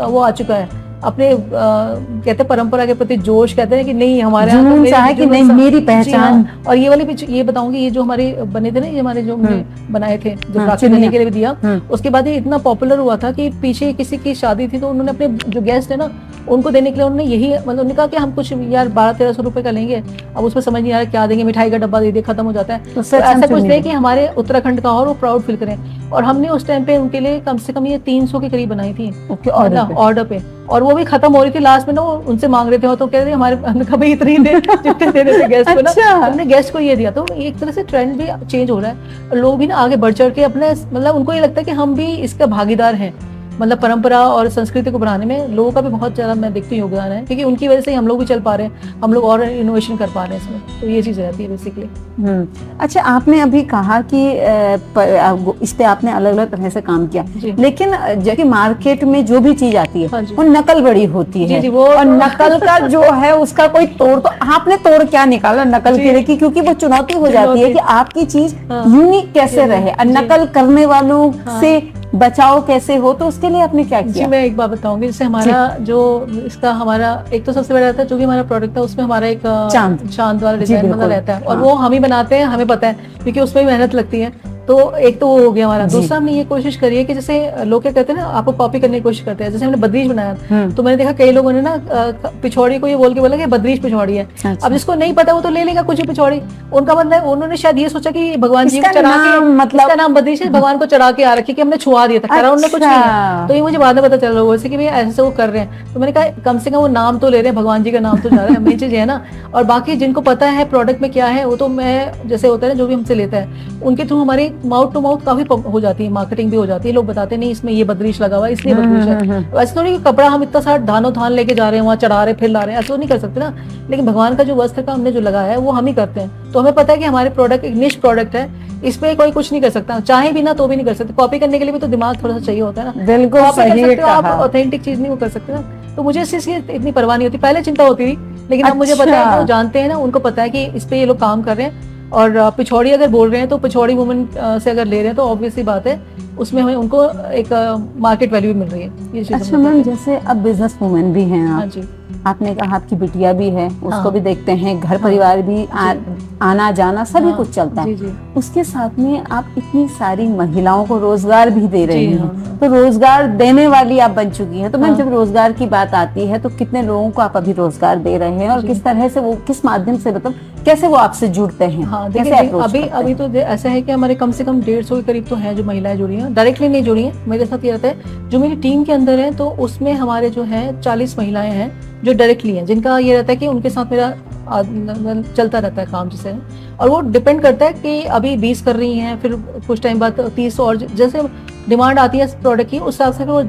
वो आ चुका है, अपने कहते परंपरा के प्रति जोश, कहते हैं कि नहीं हमारे यहाँ कि नहीं मेरी पहचान। और ये वाली ये बताऊंगी, ये जो हमारे बने थे ना, ये हमारे जो बनाए थे जो राखी देने के लिए भी दिया, उसके बाद ये इतना पॉपुलर हुआ था कि पीछे किसी की शादी थी तो उन्होंने अपने जो गेस्ट है ना उनको देने के लिए उन्होंने यही मतलब उन्होंने कहा कि हम कुछ यार 1200-1300 रुपए का लेंगे, अब उसमें समझ नहीं आ रहा क्या देंगे, मिठाई का डब्बा दे दिया, खत्म हो जाता है। तो ऐसा कुछ दे कि हमारे उत्तराखंड का और वो प्राउड फील करें। और हमने उस टाइम पे उनके लिए कम से कम ये 300 के करीब बनाई थी ऑर्डर पे, और वो भी खत्म हो रही थी लास्ट में ना, उनसे मांग रहे थे तो कह रहे हमारे कभी इतनी दे जितने दे रहे थे गेस्ट को ना, हमने गेस्ट को ये दिया। तो एक तरह से ट्रेंड भी चेंज हो रहा है, लोग भी ना आगे बढ़ चढ़ के अपने मतलब उनको ये लगता है कि हम भी इसका भागीदार हैं, मतलब परंपरा और संस्कृति को बढ़ाने में लोगों का भी बहुत ज्यादा मैं देखती हूँ योगदान है, क्योंकि उनकी वजह से हम लोग भी चल पा रहे हैं, हम लोग और इनोवेशन कर पा रहे हैं इसमें। तो ये चीज रहती है बेसिकली। अच्छा, आपने अभी कहा कि इस पे आपने अलग अलग तरह से काम किया, लेकिन जबकि मार्केट में जो भी चीज आती है वो नकल बड़ी होती है, और नकल का जो है उसका कोई तोड़, तो आपने तोड़ क्या निकाला नकल के लिए? क्योंकि वो चुनौती हो जाती है कि आपकी चीज यूनिक कैसे रहे, नकल करने वालों से बचाओ कैसे हो, तो उसके लिए आपने क्या किया? जी, मैं एक बात बताऊंगी। जैसे हमारा जो इसका हमारा एक तो सबसे बड़ा रहता है, जो भी हमारा प्रोडक्ट है उसमें हमारा एक चांद वाला डिजाइन बना रहता है, और वो हम ही बनाते हैं, हमें पता है क्योंकि उसमें मेहनत लगती है। तो एक तो वो हो गया हमारा। दूसरा हमने ये कोशिश करी है कि जैसे लोग क्या कहते हैं ना, आपको कॉपी करने की कोशिश करते हैं। जैसे हमने बद्रीश बनाया तो मैंने देखा कई लोगों ने ना पिछौड़ी को ये बोल के बोला कि बद्रीश पिछौड़ी है। अब जिसको नहीं पता वो तो ले लेगा कुछ भी पिछौड़ी, उनका मतलब उन्होंने शायद ये सोचा कि भगवान जी को चढ़ा के, मतलब इसका नाम बद्रीश है, भगवान को चढ़ा के आ रखी कि हमने छुआ दिया था, करा उन्होंने कुछ नहीं है। तो ये मुझे बाद में पता चल रहा है कि भाई ऐसे वो कर रहे हैं। तो मैंने कहा कम से कम वो नाम तो ले रहे हैं, भगवान जी का नाम तो जा रहा है, मेन चीज है ना। और बाकी जिनको पता है प्रोडक्ट में क्या है, वो तो मैं जैसे होता है जो भी हमसे लेता है उनके थ्रू हमारी माउथ टू माउथ हो जाती है, मार्केटिंग भी हो जाती है। लोग बताते नहीं इसमें ये बद्रीश लगा हुआ है इसलिए बद्रीश है। वैसे तो नहीं कपड़ा हम इतना सारा धानो धान लेके जा रहे हैं, वहाँ चढ़ा रहे फिर ला रहे हैं, ऐसा तो नहीं कर सकते ना। लेकिन भगवान का जो वस्त्र का हमने जो लगाया है वो हम ही करते हैं, तो हमें पता है कि हमारे प्रोडक्ट एक निश प्रोडक्ट है, इसमें कोई कुछ नहीं कर सकता, चाहे भी ना तो भी नहीं कर सकते। कॉपी करने के लिए भी तो दिमाग थोड़ा सा चाहिए होता है ना, बिल्कुल सही कहा। आप ऑथेंटिक चीज नहीं कर सकते ना। तो मुझे इस चीज की इतनी परवाह नहीं होती, पहले चिंता होती थी, लेकिन अब मुझे पता है, जानते हैं ना, उनको पता है कि इस पे ये लोग काम कर रहे हैं। और पिछौड़ी अगर बोल रहे हैं तो पिछौड़ी वुमेन से अगर ले रहे हैं तो ऑब्वियसली बात है उसमें हमें उनको एक मार्केट वैल्यू भी मिल रही है, ये चीज़। अच्छा मैम, जैसे अब बिजनेस वुमेन भी हैं हाँ आप, जी, आपने कहा आपकी बिटिया भी है, उसको हाँ। भी देखते हैं, घर परिवार भी आना जाना सभी हाँ, कुछ चलता है। जी, जी। उसके साथ में आप इतनी सारी महिलाओं को रोजगार भी दे रही जी, हैं, हाँ। तो रोजगार देने वाली आप बन चुकी हैं। तो मैम हाँ। जब रोजगार की बात आती है तो कितने लोगों को आप अभी रोजगार दे रहे हैं और जी। किस तरह से वो, किस माध्यम से, मतलब कैसे वो आपसे जुड़ते हैं? हाँ कैसे देखिए, approach अभी करते हैं? अभी तो ऐसा है कि हमारे कम से कम 150 के करीब तो हैं जो महिलाएं जुड़ी हैं, डायरेक्टली नहीं जुड़ी हैं। मेरे साथ ये रहता है जो मेरी टीम के अंदर है तो उसमें हमारे जो है 40 महिलाएं हैं जो डायरेक्टली हैं, जिनका ये रहता है कि उनके साथ मेरा चलता रहता है काम जैसे है। और वो डिपेंड करता है कि अभी 20 कर रही हैं, फिर कुछ टाइम बाद 30 और जैसे डिमांड आती है इस प्रोडक्ट की उस हिसाब से फिर वो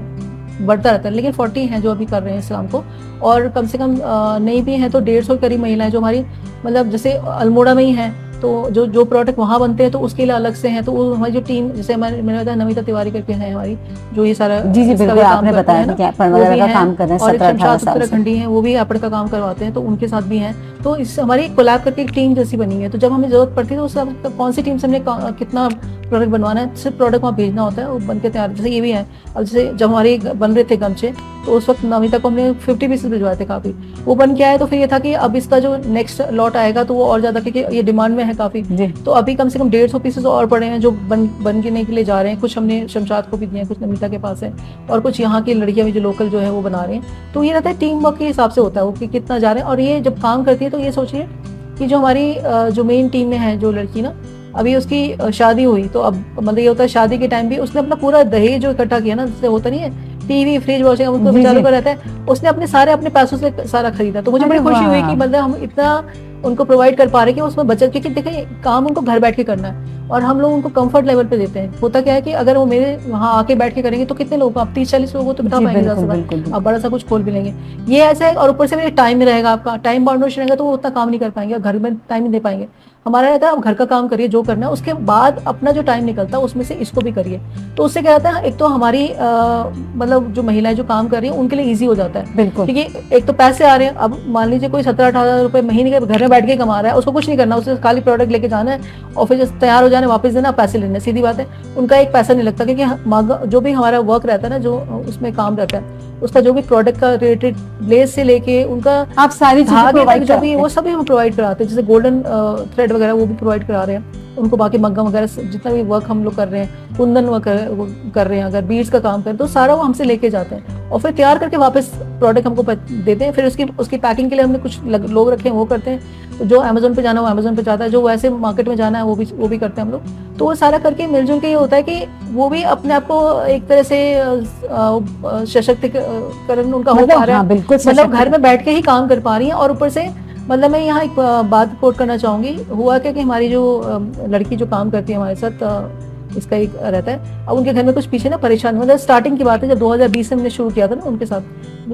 बढ़ता रहता है। लेकिन 40 हैं जो अभी कर रहे हैं इस काम को, और कम से कम नहीं भी हैं तो 150 के करीब महिलाएं जो हमारी, मतलब जैसे अल्मोड़ा में ही हैं तो जो प्रोडक्ट वहाँ बनते हैं तो उसके लिए अलग से हैं। तो वो हमारी जो टीम, जैसे हमारे मैंने बताया नमिता तिवारी करके है हमारी, जो ये सारा जी जी इसका बिल्कुल, भी काम आपने करते बताया हैं था ना, कि आपण वो भी वगैरह का हैं। काम कर रहे हैं और एक 17-18 शमशाद साल से। उत्तराखंडी हैं, वो भी आपण का काम करवाते हैं, तो उनके साथ भी हैं। तो इस हमारी कोलैब करके एक टीम जैसी बनी है। तो जब हमें जरूरत पड़ती है तो उस कौन सी टीम से हमने कितना प्रोडक्ट बनवाना है, सिर्फ प्रोडक्ट वहाँ भेजना होता है, वो बन के तैयार। जैसे ये भी है, अब जैसे जब हमारे बन रहे थे गमछे तो उस वक्त नमिता को हमने 50 पीसेस भिजवाए थे काफी, वो बन के आए। तो फिर ये था कि अब इसका जो नेक्स्ट लॉट आएगा तो वो और ज्यादा, क्योंकि ये डिमांड में है काफी, तो अभी कम से कम 150 पीसेस और पड़े हैं जो बन के लिए जा रहे हैं। कुछ हमने शमशाद को भी दिए हैं, कुछ नमिता के पास है, और कुछ यहाँ की लड़कियां भी जो लोकल जो है वो बना रहे हैं। तो ये रहता है टीम वर्क के हिसाब से होता है वो कि कितना जा रहे हैं। और ये जब काम करती है तो ये सोचिए कि जो हमारी जो मेन टीम में है जो लड़की ना, अभी उसकी शादी हुई तो अब मतलब ये होता है शादी के टाइम भी उसने अपना पूरा दहेज जो इकट्ठा किया ना, जैसे होता नहीं है टीवी फ्रिज वॉशिंग उसको बेचारों का रहता है, उसने अपने पैसों से सारा खरीदा। तो मुझे बड़ी खुशी हुई कि मतलब हम इतना उनको प्रोवाइड कर पा रहे कि उसमें बचत, क्योंकि देखिए काम उनको घर बैठ के करना है और हम लोग उनको कंफर्ट लेवल पे देते हैं। होता क्या है कि अगर वो मेरे वहाँ आके बैठ के करेंगे तो कितने लोग, आप 30-40 लोगों को तो बिठा पाएंगे ज़्यादा, आप बड़ा सा कुछ खोल भी लेंगे। ये ऐसा है, और ऊपर से मेरे टाइम में रहेगा, आपका टाइम बाउंडेशन रहेगा तो वो उतना काम नहीं कर पाएंगे, घर में टाइम नहीं दे पाएंगे। हमारा रहता है आप घर का काम करिए जो करना है, उसके बाद अपना जो टाइम निकलता है उसमें से इसको भी करिए। तो उससे क्या होता है, एक तो हमारी मतलब जो महिलाएं जो काम कर रही हैं उनके लिए ईजी हो जाता है, बिल्कुल, क्योंकि एक तो पैसे आ रहे हैं। अब मान लीजिए कोई 17-18 रुपए महीने के घर में बैठ के कमा रहा है, उसको कुछ नहीं करना, उससे खाली प्रोडक्ट लेके जाना है और फिर तैयार हो जाना, वापस देना, पैसे लेने, सीधी बात है। उनका एक पैसा नहीं लगता, क्योंकि जो भी हमारा वर्क रहता है ना, जो उसमें काम रहता है, उसका जो भी प्रोडक्ट का रिलेटेड लेस से लेके उनका आप सारी चीजें प्रोवाइड जो भी वो सभी हम प्रोवाइड कराते हैं। जैसे गोल्डन थ्रेड वगैरह वो भी प्रोवाइड करा रहे हैं उनको, बाकी मग्गा वगैरह जितना भी वर्क हम लोग कर रहे हैं, कुंदन कर रहे हैं, अगर बीड्स का काम करें तो सारा वो हमसे लेके जाते हैं और फिर तैयार करके वापस प्रोडक्ट हमको देते हैं। फिर उसकी पैकिंग के लिए हमने कुछ लोग रखे हैं, वो करते हैं। तो जो अमेजोन पे जाना है वो अमेजोन पे जाता है, जो वैसे मार्केट में जाना है वो भी करते हैं हम लोग। तो वो सारा करके मिलजुल के ये होता है कि वो भी अपने आप को एक तरह से सशक्तिकरण उनका हो पा रहा है, मतलब घर में बैठ के ही काम कर पा रही है। और ऊपर से मतलब मैं यहाँ एक बात कोट करना चाहूंगी, हुआ क्या कि हमारी जो लड़की जो काम करती है हमारे साथ, इसका एक रहता है, अब उनके घर में कुछ पीछे ना परेशान, मतलब स्टार्टिंग की बात है जब 2020 में हमने शुरू किया था ना उनके साथ,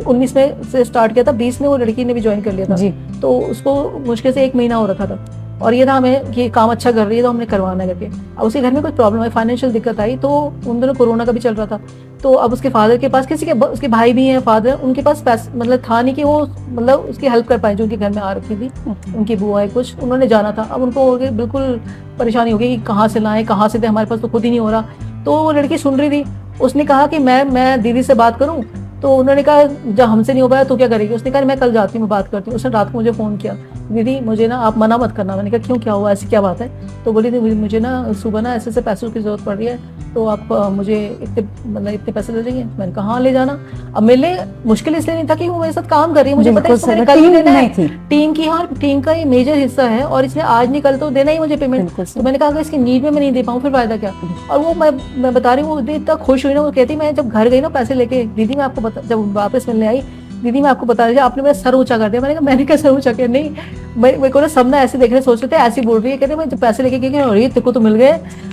19 में से स्टार्ट किया था, 20 में वो लड़की ने भी ज्वाइन कर लिया था जी। तो उसको मुश्किल से 1 महीना हो रखा था और ये था हमें कि काम अच्छा कर रही है तो हमने करवाना करके। अब उसके घर में कुछ प्रॉब्लम आई, फाइनेंशियल दिक्कत आई, तो उन दोनों कोरोना का भी चल रहा था। तो अब उसके फादर के पास उसके भाई भी हैं, फादर उनके पास मतलब था नहीं कि वो मतलब उसकी हेल्प कर पाए, जो उनके घर में आ रखी थी उनकी बुआ है कुछ, उन्होंने जाना था। अब उनको बिल्कुल परेशानी हो गई कि कहाँ से लाएं, कहाँ से दे, हमारे पास तो खुद ही नहीं हो रहा। तो वो लड़की सुन रही थी, उसने कहा कि मैं दीदी से बात करूं। तो उन्होंने कहा जब हमसे नहीं हो पाया तो क्या करेगी, उसने कहा मैं कल जाती हूँ, बात करती हूँ। उसने रात को मुझे फ़ोन किया, दीदी मुझे ना आप मना मत करना। मैंने कहा क्यों, क्या हुआ, ऐसी क्या बात है। तो बोली थी मुझे ना सुबह ना ऐसे पैसों की जरूरत पड़ रही है, तो आप मुझे इतने पैसे दे देंगे। मैंने कहा हाँ ले जाना। अब मेरे लिए मुश्किल इसलिए नहीं था कि वो मेरे साथ काम कर रही है, मुझे पता है कल ही देना है, टीम की, हाँ टीम का ये मेजर हिस्सा है और इसने आज नहीं कल तो देना ही मुझे पेमेंट। तो मैंने कहा अगर इसकी नीड में मैं नहीं दे पाऊँ फिर फायदा क्या। और वो मैं बता रही हूँ, वो इतना खुश हुई ना, वो कहती मैं जब घर गई ना पैसे लेके, दीदी मैं आपको जब वापस मिलने आई, दीदी मैं आपको बता रही आपने मेरा सर ऊंचा कर दिया। मैंने कहा मैंने क्या सर ऊंचा किया, नहीं मेरे को ना सब ना ऐसे देखने सोच रहे थे, ऐसी बोल रही है, कहते मैं जब पैसे लेके गई अरे तेरे को तो मिल गए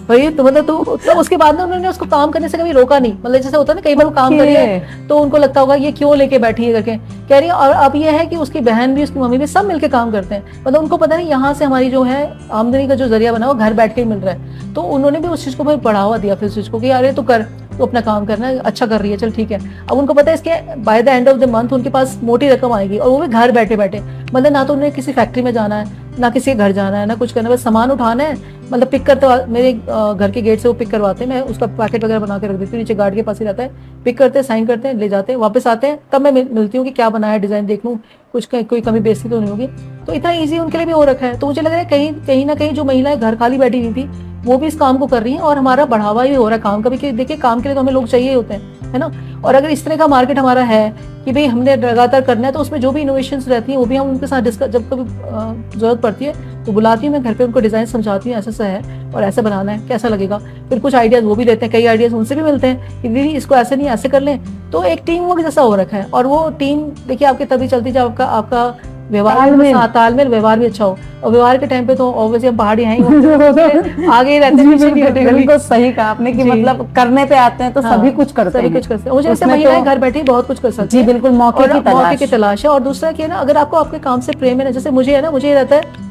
भाई, तो मतलब तो उसके बाद ना उन्होंने उसको काम करने से कभी रोका नहीं। मतलब जैसे होता है ना कई बार वो काम कर रही है तो उनको लगता होगा ये क्यों लेके बैठी है करके, कह रही है। और अब ये है कि उसकी बहन भी उसकी मम्मी भी सब मिलकर काम करते हैं, मतलब उनको पता नहीं यहाँ से हमारी जो है आमदनी का जो जरिया बना वो घर बैठ के ही मिल रहा है। तो उन्होंने भी उस चीज को बढ़ावा दिया फिर उस चीज को कि अरे तो कर। उसको अपना काम करना है, अच्छा कर रही है, चल ठीक है। अब उनको पता है इसके by the end of the month उनके पास मोटी रकम आएगी, और वो भी घर बैठे बैठे, मतलब ना तो उन्हें किसी फैक्ट्री में जाना है, ना किसी के घर जाना है, ना कुछ करना है, बस सामान उठाना है, मतलब पिक करते मेरे घर के गेट से वो पिक करवाते हैं, मैं उसका पैकेट वगैरह बना के रख देती हूँ, नीचे गार्ड के पास ही रहता है, पिक करते हैं, साइन करते हैं, ले जाते हैं, वापस आते हैं, तब मैं मिलती हूँ कि क्या बनाया है, डिजाइन देख लूँ, कुछ कोई कमी बेइज्जती तो नहीं होगी। तो इतना ईजी उनके लिए भी हो रखा है। तो मुझे लग रहा है कहीं ना कहीं जो महिलाएं घर खाली बैठी हुई थी वो भी इस काम को कर रही हैं, और हमारा बढ़ावा भी हो रहा है काम का भी, कि देखिए काम के लिए तो हमें लोग चाहिए होते हैं, है ना। और अगर इस तरह का मार्केट हमारा है कि भाई हमने लगातार करना है, तो उसमें जो भी इनोवेशंस रहती हैं वो भी हम उनके साथ डिस्कस, जब कभी जरूरत पड़ती है तो बुलाती हूँ मैं घर पे, उनको डिजाइन समझाती हूँ, ऐसा है और ऐसा बनाना है, कैसा लगेगा। फिर कुछ आइडियाज वो भी देते हैं, कई आइडियाज उनसे भी मिलते हैं कि दीदी इसको ऐसे नहीं ऐसे कर लें। तो एक टीम वर्क जैसा हो रखा है, और वो टीम देखिए आपकी तभी चलती जब आपका व्यवहार, तालमेल व्यवहार भी अच्छा हो। और व्यवहार के टाइम पे तो ऑब्वियसली हम पहाड़ी हैं ही, आगे ही रहते हैं, पीछे नहीं हटेगा। बिल्कुल सही कहा आपने कि मतलब करने पे आते हैं तो सभी कुछ करते हैं। मुझे ऐसे महिलाएं घर बैठी बहुत कुछ कर सकती हैं। जी बिल्कुल, मौके की तलाश है। और दूसरा क्या है ना, अगर आपको आपके काम से प्रेम है ना, जैसे मुझे है ना, मुझे रहता है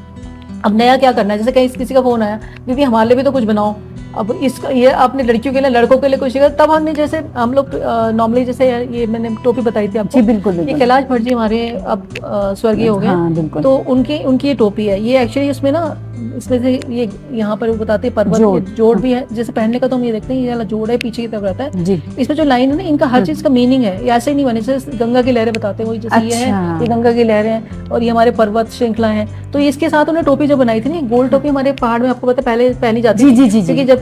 अब नया क्या करना है, जैसे कहीं किसी का फोन आया, दीदी हमारे लिए भी तो कुछ बनाओ, अब इसका ये आपने लड़कियों के लिए, लड़कों के लिए कुछ, तब हमने जैसे हम लोग नॉर्मली जैसे ये मैंने टोपी बताई थी आपको, जी बिल्कुल, ये कैलाश भट्ट जी हमारे अब स्वर्गीय हो गए। हाँ, तो उनकी ये टोपी है, ये एक्चुअली उसमें ना, इसमें से ये यहाँ पर बताते हैं पर्वत जोड़ भी है, जैसे पहनने का तो हम ये देखते हैं, ये वाला जोड़ है पीछे की तरफ रहता है जी। इसमें जो लाइन है ना, इनका हर चीज का मीनिंग है, ये ऐसे ही नहीं बने, जैसे गंगा की लहरें बताते हैं वही, जैसे ये है, ये गंगा की लहरें हैं और ये हमारे पर्वत श्रृंखला है। तो इसके साथ उन्होंने टोपी जो बनाई थी ना, गोल टोपी हमारे पहाड़ में आपको पता पहले पहनी जाती है, क्योंकि जब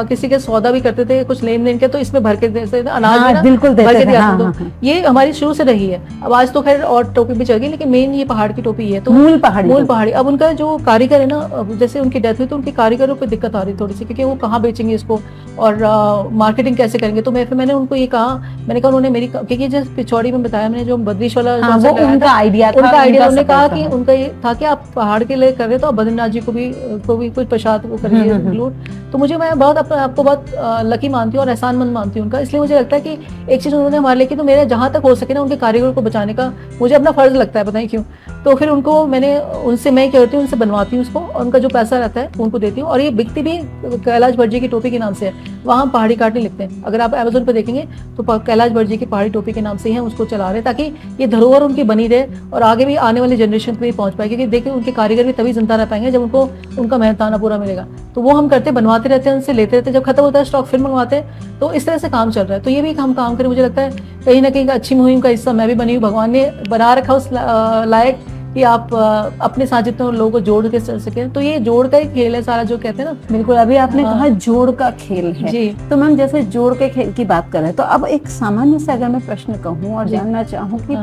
किसी के सौदा भी करते थे कुछ लेन देन के, तो इसमें भर के अनाज बिल्कुल भर के दिया, ये हमारी शुरू से रही है। अब आज तो खैर और टोपी भी चल गई, लेकिन मेन ये पहाड़ की टोपी है, तो मूल पहाड़ी। अब उनका जो कारीगर है ना, जैसे उनकी डेथ हुई तो उनके कारीगरों पे दिक्कत आ रही थोड़ी सी, क्योंकि वो कहाँ बेचेंगे इसको और मार्केटिंग कैसे करेंगे। तो मैंने उनको ये कहा, मैंने कहा उन्होंने मेरी, क्योंकि जैसे पिछौड़ी में बताया मैंने, जो बद्रीश वाला उनका आइडिया उन्होंने कहा कि उनका ये था कि आप पहाड़ के लिए कर रहे तो आप बद्रीनाथ जी को भी कुछ प्रसाद वो करिए इंक्लूड। तो मुझे, मैं बहुत आपको बहुत लकी मानती हूँ और एहसानमंद मानती हूँ उनका। इसलिए मुझे लगता है कि एक चीज उन्होंने हमारे लिए की, तो मेरे जहाँ तक हो सके ना, उनके कारीगरों को बचाने का मुझे अपना फर्ज लगता है, पता नहीं क्यों। तो फिर उनको मैंने उनसे, मैं क्या करती हूँ, उनसे बनवाती हूँ उसको, और उनका जो पैसा रहता है उनको देती हूँ। और ये बिकती भी कैलाश भट्ट जी की टोपी के नाम से है, वहाँ पहाड़ी काट नहीं लिखते हैं, अगर आप अमेज़न पे देखेंगे तो कैलाश भट्ट जी की पहाड़ी टोपी के नाम से ही है, उसको चला रहे ताकि ये धरोहर उनकी बनी रहे और आगे भी आने वाली जनरेशन पे पहुंच पाए। क्योंकि देखिए उनके कारीगर भी तभी जिंदा रह पाएंगे जब उनको उनका मेहनताना पूरा मिलेगा। तो वो हम करते, बनवाते रहते हैं, उनसे लेते रहते हैं, जब खत्म होता है स्टॉक फिर मंगवाते हैं। तो इस तरह से काम चल रहा है। तो ये भी हम काम करें, मुझे लगता है कहीं ना कहीं अच्छी मुहिम का हिस्सा मैं भी बनी हूँ। भगवान ने बना रखा उस लायक कि आप अपने साथ जितने लोगों को जोड़ के चल सके। तो ये जोड़ का ही खेल है सारा, जो कहते हैं ना। बिल्कुल, अभी आपने कहा जोड़ का खेल है जी। तो मैम जैसे जोड़ के खेल की बात कर रहे हैं, तो अब एक सामान्य से अगर मैं प्रश्न कहूँ और जानना चाहूँ कि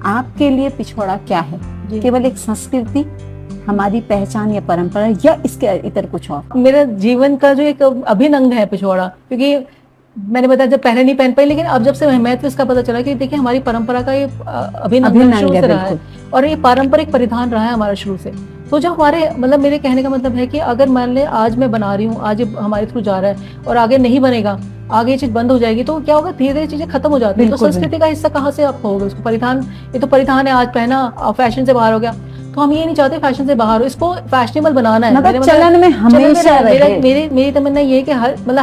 आपके लिए पिछोड़ा क्या है? केवल एक संस्कृति, हमारी पहचान या परंपरा, या इसके इतर कुछ और? मेरा जीवन का जो एक अभिन्न अंग है पिछोड़ा, क्योंकि मैंने बताया जब पहले नहीं पहन पाई, लेकिन अब जब से महत्व इसका पता चला कि देखिए हमारी परंपरा का ये अभिन्न अंग शुरू से रहा है, और ये पारंपरिक परिधान रहा है हमारा शुरू से। तो जब हमारे, मतलब मेरे कहने का मतलब है कि अगर मान ले आज मैं बना रही हूँ, आज हमारे थ्रू जा रहा है और आगे नहीं बनेगा, आगे ये चीज बंद हो जाएगी, तो क्या होगा, धीरे धीरे चीजें खत्म हो जाती है। तो संस्कृति का हिस्सा कहाँ से आप होगे उसको? परिधान, ये तो परिधान है, आज पहना फैशन से बाहर हो गया। तो हम ये नहीं चाहते फैशन से बाहर हो, इसको फैशनेबल बनाना है, मतलब चलन में हमेशा रहे। मेरी तमन्ना ये है कि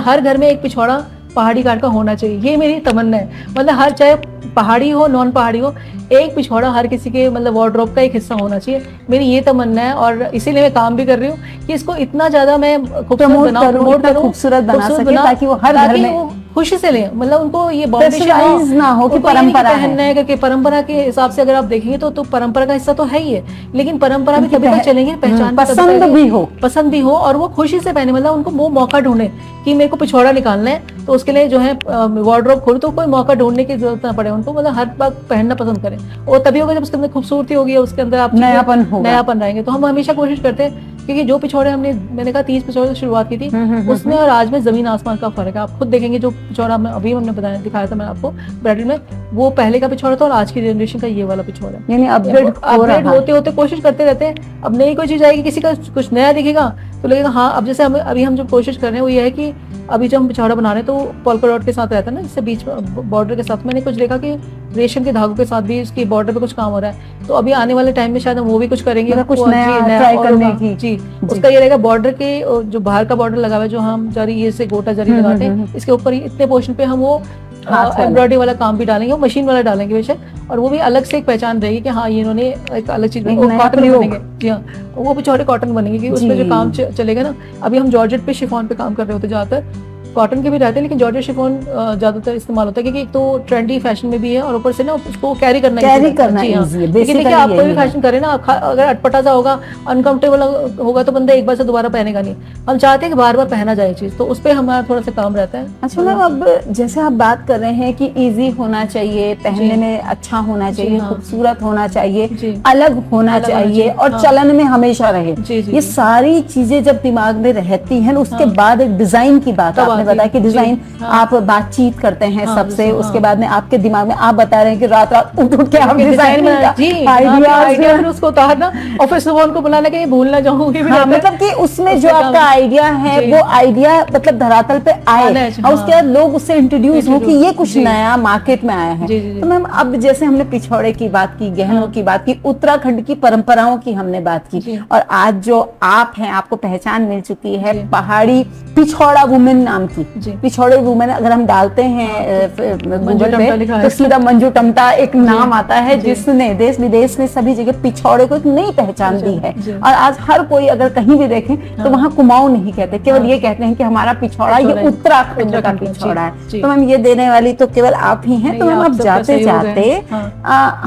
हर घर में एक पिछौड़ा पहाड़ी काट का होना चाहिए, ये मेरी तमन्ना है। मतलब हर, चाहे पहाड़ी हो नॉन पहाड़ी हो, एक पिछौड़ा हर किसी के मतलब वार्डरोब का एक हिस्सा होना चाहिए, मेरी ये तमन्ना है। और इसीलिए मैं काम भी कर रही हूँ कि इसको इतना ज्यादा मैं प्रमोट करूँ, खूबसूरत बना सके, ताकि वो हर घर में खुशी से ले। मतलब उनको ये बाउंडेशन ना हो कि परंपरा है, क्योंकि परंपरा के हिसाब से अगर आप देखेंगे तो परंपरा का हिस्सा तो है ही है, लेकिन परंपरा भी तभी तक चलेंगे, पहचान पसंद भी हो और वो खुशी से पहने। मतलब उनको वो मौका ढूंढे कि मेरे को पिछौड़ा निकालना है, तो उसके लिए जो है वार्डरोब खोलो, तो कोई मौका ढूंढने की जरूरत ना पड़े उनको। मतलब हर बात पहनना पसंद करें, और तभी होगा जब उसके अंदर खूबसूरती होगी, उसके अंदर आप नयापन रहेंगे। तो हम हमेशा कोशिश करते हैं, क्योंकि जो पिछौड़े मैंने कहा 30 पिछौड़े से शुरुआत की थी, उसमें और आज में जमीन आसमान का फर्क है। आप खुद देखेंगे जो पिछौड़ा अभी हमने दिखाया था मैंने आपको ब्राइडल में, वो पहले का पिछौड़ा था और आज की जनरेशन का ये वाला पिछौड़ा है। यानी अपग्रेड होते होते कोशिश करते रहते हैं। अब नई कोई चीज आएगी, किसी का कुछ नया दिखेगा तो लगेगा हाँ। अब जैसे अभी हम जो कोशिश कर रहे हैं वो ये है कि अभी जब हम पिछौड़ा बना रहे हैं तो पोल्का डॉट के साथ रहता है ना, जिससे बीच बॉर्डर के साथ मैंने कुछ देखा कि रेशम के धागों के साथ भी इसकी बॉर्डर पे कुछ काम हो रहा है। तो अभी आने वाले टाइम में शायद हम वो भी कुछ करेंगे, मतलब कुछ नया ट्राई करने की। जी, उसका ये रहेगा बॉर्डर के जो बाहर का बॉर्डर लगा हुआ है, जो हम जरी ये से गोटा जरी लगाते हैं, इसके ऊपर इतने पोर्शन पे हम वो एम्ब्रॉयडरी वाला काम भी डालेंगे, वो मशीन वाला डालेंगे बेशक, और वो भी अलग से एक पहचान रहेगी कि हाँ ये इन्होंने एक अलग चीज, कॉटन बनेंगे। जी हाँ, वो पिछौड़े कॉटन बनेंगे कि उसमें जो काम चलेगा ना। अभी हम जॉर्जेट पे शिफॉन पे काम कर रहे होते ज्यादातर, कॉटन के भी रहते हैं लेकिन जॉर्जेट शिफॉन ज्यादातर इस्तेमाल होता है, क्योंकि एक तो ट्रेंडी फैशन में भी है और ऊपर से ना उसको कैरी करना इजी है। देखिए आप कोई भी फैशन करें ना, अगर अटपटा सा होगा, अनकंफर्टेबल होगा तो बंदा एक बार से दोबारा पहनेगा नहीं। हम चाहते हैं कि बार बार पहना जाए चीज, तो उस पर हमारा थोड़ा सा काम रहता है। अच्छा मैम, अब जैसे आप बात कर रहे हैं कि इजी होना चाहिए, पहनने में अच्छा होना चाहिए, खूबसूरत होना चाहिए, अलग होना चाहिए और चलन में हमेशा रहे, ये सारी चीजें जब दिमाग में रहती हैं, उसके बाद एक डिजाइन की बात आपने बताया कि डिजाइन आप बातचीत करते हैं सबसे, उसके बाद में आपके दिमाग में आप बता रहे हैं कि रात रात उठ के आप डिजाइन में आइडिया फिर उसको उतारना और फिर सुबह उनको बुलाना कि ये भूल ना जाऊं। मतलब कि उसमें जो आपका आइडिया है वो आइडिया मतलब धरातल पे आए और उसके बाद लोग उससे इंट्रोड्यूस हो कि ये कुछ नया मार्केट में आया है। तो मैम अब जैसे हमने पिछौड़े की बात की, गहनों की बात की, उत्तराखंड की परंपराओं की हमने बात की, और आज जो आप हैं आपको पहचान मिल चुकी है पहाड़ी पिछौड़ा वुमेन नाम की। पिछौड़े वुमेन अगर हम डालते हैं गूगल पे तो सीधा मंजू टमटा एक नाम आता है, जिसने देश विदेश में सभी जगह पिछौड़े को एक नई पहचान दी है। और आज हर कोई अगर कहीं भी देखें तो वहाँ कुमाऊं नहीं कहते, केवल ये कहते हैं कि हमारा पिछौड़ा ये उत्तराखंड का पिछौड़ा है। तो मैम ये देने वाली तो केवल आप ही हैं। तो मैम अब जाते जाते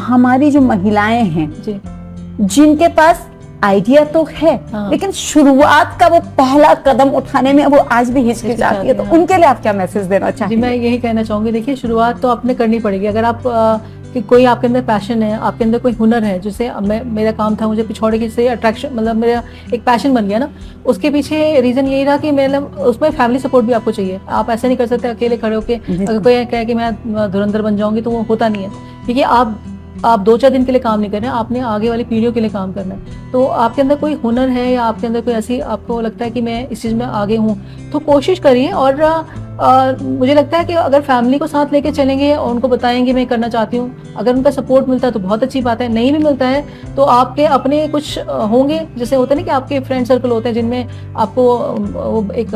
हमारी जो महिलाएं हैं जिनके पास आइडिया तो है लेकिन शुरुआत का वो पहला कदम उठाने में वो आज भी हिचकिचाती है, तो उनके लिए आप क्या मैसेज देना चाहेंगे? जी मैं यही कहना चाहूंगी, देखिए शुरुआत तो आपने करनी पड़ेगी। अगर आप कि कोई आपके अंदर पैशन है, आपके अंदर कोई हुनर है, जैसे मेरा काम था, मुझे पिछौड़े की से अट्रैक्शन मतलब मेरा एक पैशन बन गया ना, उसके पीछे रीजन यही रहा कि मतलब उसमें फैमिली सपोर्ट भी आपको चाहिए। आप ऐसे नहीं कर सकते अकेले खड़े होके, अगर कोई कहे कि मैं धुरंधर बन जाऊंगी तो वो होता नहीं है, क्योंकि आप 2-4 दिन के लिए काम नहीं कर रहे हैं, आपने आगे वाली पीढ़ियों के लिए काम करना है। तो आपके अंदर कोई हुनर है या आपके अंदर कोई ऐसी आपको लगता है कि मैं इस चीज़ में आगे हूँ, तो कोशिश करिए। और मुझे लगता है कि अगर फैमिली को साथ लेके चलेंगे और उनको बताएंगे मैं करना चाहती हूँ, अगर उनका सपोर्ट मिलता है तो बहुत अच्छी बात है, नहीं भी मिलता है तो आपके अपने कुछ होंगे, जैसे होता है ना कि आपके फ्रेंड सर्कल होते हैं जिनमें आपको एक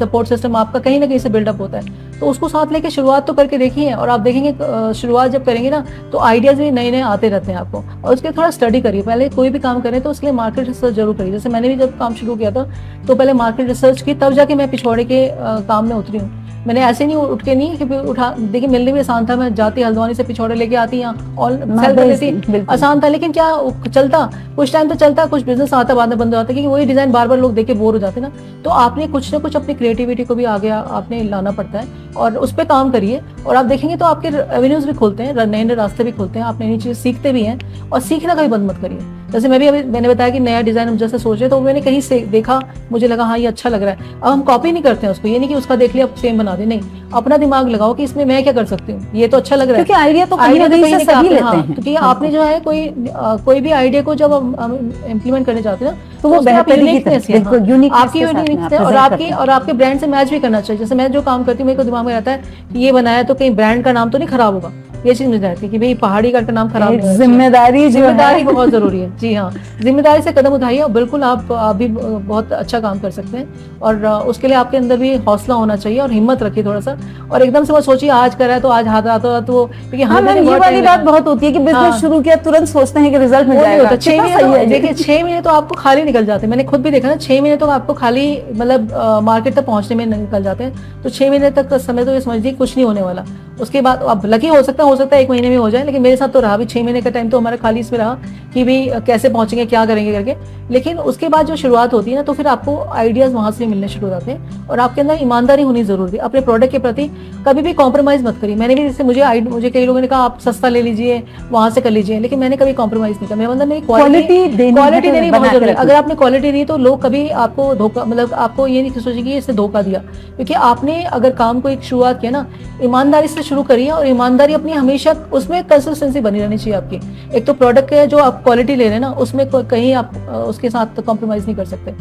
सपोर्ट सिस्टम आपका कहीं ना कहीं से बिल्डअप होता है, तो उसको साथ लेके शुरुआत तो करके देखिए। और आप देखेंगे शुरुआत जब करेंगे ना तो आइडियाज भी नए नए आते रहते हैं आपको, और उसके थोड़ा स्टडी करिए। पहले कोई भी काम करें तो उसके लिए मार्केट रिसर्च जरूर करिए। जैसे मैंने भी जब काम शुरू किया था तो पहले मार्केट रिसर्च की, तब जाके मैं पिछौड़े के काम में उतरी हूँ। मैंने ऐसे नहीं उठ के नहीं कि उठा, देखिए मिलने भी आसान था, मैं जाती हल्द्वानी से पिछौड़े लेके आती यहाँ और सेल कर देती, आसान था। लेकिन क्या चलता, कुछ टाइम तो चलता, कुछ बिजनेस आता बाद में बंद हो जाता, क्योंकि वही डिजाइन बार बार लोग देख के बोर हो जाते ना। तो आपने कुछ ना कुछ अपनी क्रिएटिविटी को भी आगे आपने लाना पड़ता है और उस पर काम करिए, और आप देखेंगे तो आपके एवेन्यूज भी खुलते हैं, नए नए रास्ते भी खुलते हैं, आप नई नई चीजें सीखते भी हैं, और सीखना कभी बंद मत करिए। जैसे मैं भी अभी मैंने बताया कि नया डिजाइन हम जैसे सोच रहे तो मैंने कहीं से देखा, मुझे लगा हाँ ये अच्छा लग रहा है। अब हम कॉपी नहीं करते हैं उसको, ये नहीं कि उसका देख लिया सेम बना दे, नहीं, अपना दिमाग लगाओ कि इसमें मैं क्या कर सकती हूँ, ये तो अच्छा लग रहा है, क्योंकि आइडिया तो कहीं ना कहीं से सभी लेते हैं। क्योंकि आपने जो है कोई भी आइडिया को जब हम इम्प्लीमेंट करने जाते हैं ना तो वो बिल्कुल यूनिक आपकी यूनिक है, और आपके ब्रांड से मैच भी करना चाहिए। जैसे मैं जो काम करती हूँ मेरे को दिमाग में रहता है कि ये बनाया तो कहीं ब्रांड का नाम तो नहीं खराब होगा, ये चीज मुझे रहती है कि भाई पहाड़ी का नाम खराब नहीं, जिम्मेदारी बहुत जरूरी है। जी हाँ, जिम्मेदारी से कदम उठाइए और बिल्कुल आप भी बहुत अच्छा काम कर सकते हैं, और उसके लिए आपके अंदर भी हौसला होना चाहिए और हिम्मत रखिए थोड़ा सा, और एकदम से वो सोचिए आज करा है तो आज हाथ आता तो, क्योंकि ये वाली बात बहुत होती है कि बिजनेस शुरू किया तुरंत सोचते हैं कि रिजल्ट मिल जाएगा। देखिए 6 महीने तो आपको खाली निकल जाते हैं, मैंने खुद भी देखा ना, 6 महीने तो आपको खाली मतलब मार्केट तक पहुंचने में निकल जाते हैं। तो 6 महीने तक समय तो ये समझिए कुछ नहीं होने वाला। उसके बाद अब लकी हो सकता है 1 महीने में हो जाए, लेकिन मेरे साथ तो रहा भी 6 महीने का टाइम तो हमारा खाली इसमें रहा कि भी कैसे पहुंचेंगे, क्या करेंगे करके। लेकिन उसके बाद जो शुरुआत होती है ना तो फिर आपको आइडियाज वहां से मिलने शुरू हो जाते हैं, और आपके अंदर ईमानदारी होनी जरूरी है। अपने प्रोडक्ट के प्रति कभी भी कॉम्प्रोमाइज मत करिए। मैंने भी जैसे मुझे कई लोगों ने कहा आप सस्ता ले लीजिए, वहां से कर लीजिए, लेकिन मैंने कभी कॉम्प्रोमाइज नहीं किया। मेरा मतलब मेरी क्वालिटी देनी बहुत जरूरी है। अगर आपने क्वालिटी दी तो लोग कभी आपको धोखा, मतलब आपको ये नहीं सोचेंगे कि इससे धोखा दिया, क्योंकि आपने अगर काम को एक शुरुआत किया ना ईमानदारी से शुरू करिए, और ईमानदारी अपनी हमेशा उसमें कंसिस्टेंसी बनी रहनी चाहिए आपकी। एक तो प्रोडक्ट के जो आप क्वालिटी ले रहे हैं ना उसमें कहीं आप उसके साथ कॉम्प्रोमाइज नहीं कर सकते।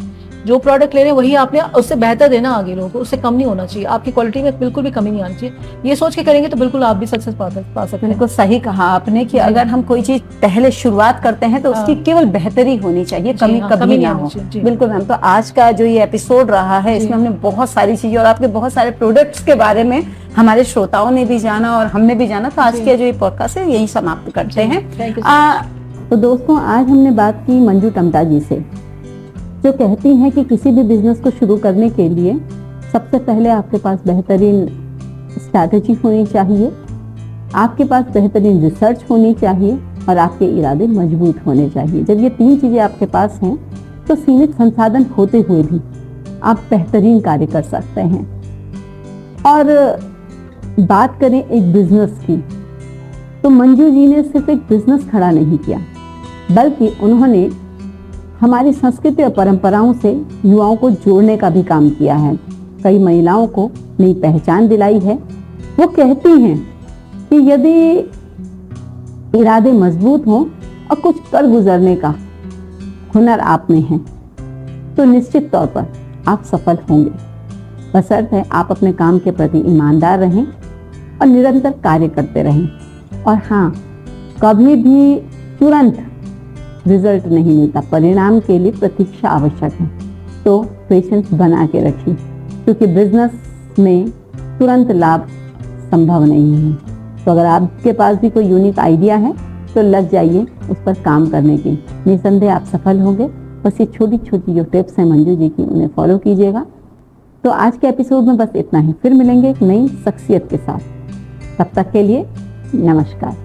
जो प्रोडक्ट ले रहे हैं वही आपने उससे बेहतर देना आगे लोगों को, उससे कम नहीं होना चाहिए, आपकी क्वालिटी में बिल्कुल भी कमी नहीं आनी चाहिए। ये सोच के करेंगे तो बिल्कुल आप भी सक्सेस पा सकते हैं। बिल्कुल सही कहा आपने कि अगर हम कोई चीज पहले शुरुआत करते हैं तो उसकी केवल बेहतरी होनी चाहिए, कमी कभी ना हो। बिल्कुल मैम, तो आज का जो ये एपिसोड रहा है इसमें हमने बहुत सारी चीजें और आपके बहुत सारे प्रोडक्ट्स के बारे में हमारे श्रोताओं ने भी जाना और हमने भी जाना। तो आज के जो ये पॉडकास्ट है यही समाप्त करते हैं। तो दोस्तों, आज हमने बात की मंजू टमटा जी से, जो कहती हैं कि किसी भी बिजनेस को शुरू करने के लिए सबसे पहले आपके पास बेहतरीन स्ट्रैटेजी होनी चाहिए, आपके पास बेहतरीन रिसर्च होनी चाहिए और आपके इरादे मजबूत होने चाहिए। जब ये 3 चीजें आपके पास हैं तो सीमित संसाधन होते हुए भी आप बेहतरीन कार्य कर सकते हैं। और बात करें एक बिजनेस की, तो मंजू जी ने सिर्फ एक बिजनेस खड़ा नहीं किया, बल्कि उन्होंने हमारी संस्कृति और परंपराओं से युवाओं को जोड़ने का भी काम किया है। कई महिलाओं को नई पहचान दिलाई है। वो कहती हैं कि यदि इरादे मजबूत हों और कुछ कर गुजरने का हुनर आप में है तो निश्चित तौर पर आप सफल होंगे। बशर्ते आप अपने काम के प्रति ईमानदार रहें और निरंतर कार्य करते रहें। और हाँ, कभी भी तुरंत रिजल्ट नहीं मिलता, परिणाम के लिए प्रतीक्षा आवश्यक है। तो पेशेंस बना के रखिए, क्योंकि बिजनेस में तुरंत लाभ संभव नहीं है। तो अगर आपके पास भी कोई यूनिक आइडिया है तो लग जाइए उस पर काम करने की, निसंदेह आप सफल होंगे। बस ये छोटी छोटी जो टिप्स हैं मंजू जी की, उन्हें फॉलो कीजिएगा। तो आज के एपिसोड में बस इतना ही, फिर मिलेंगे एक नई शख्सियत के साथ। तब तक के लिए नमस्कार।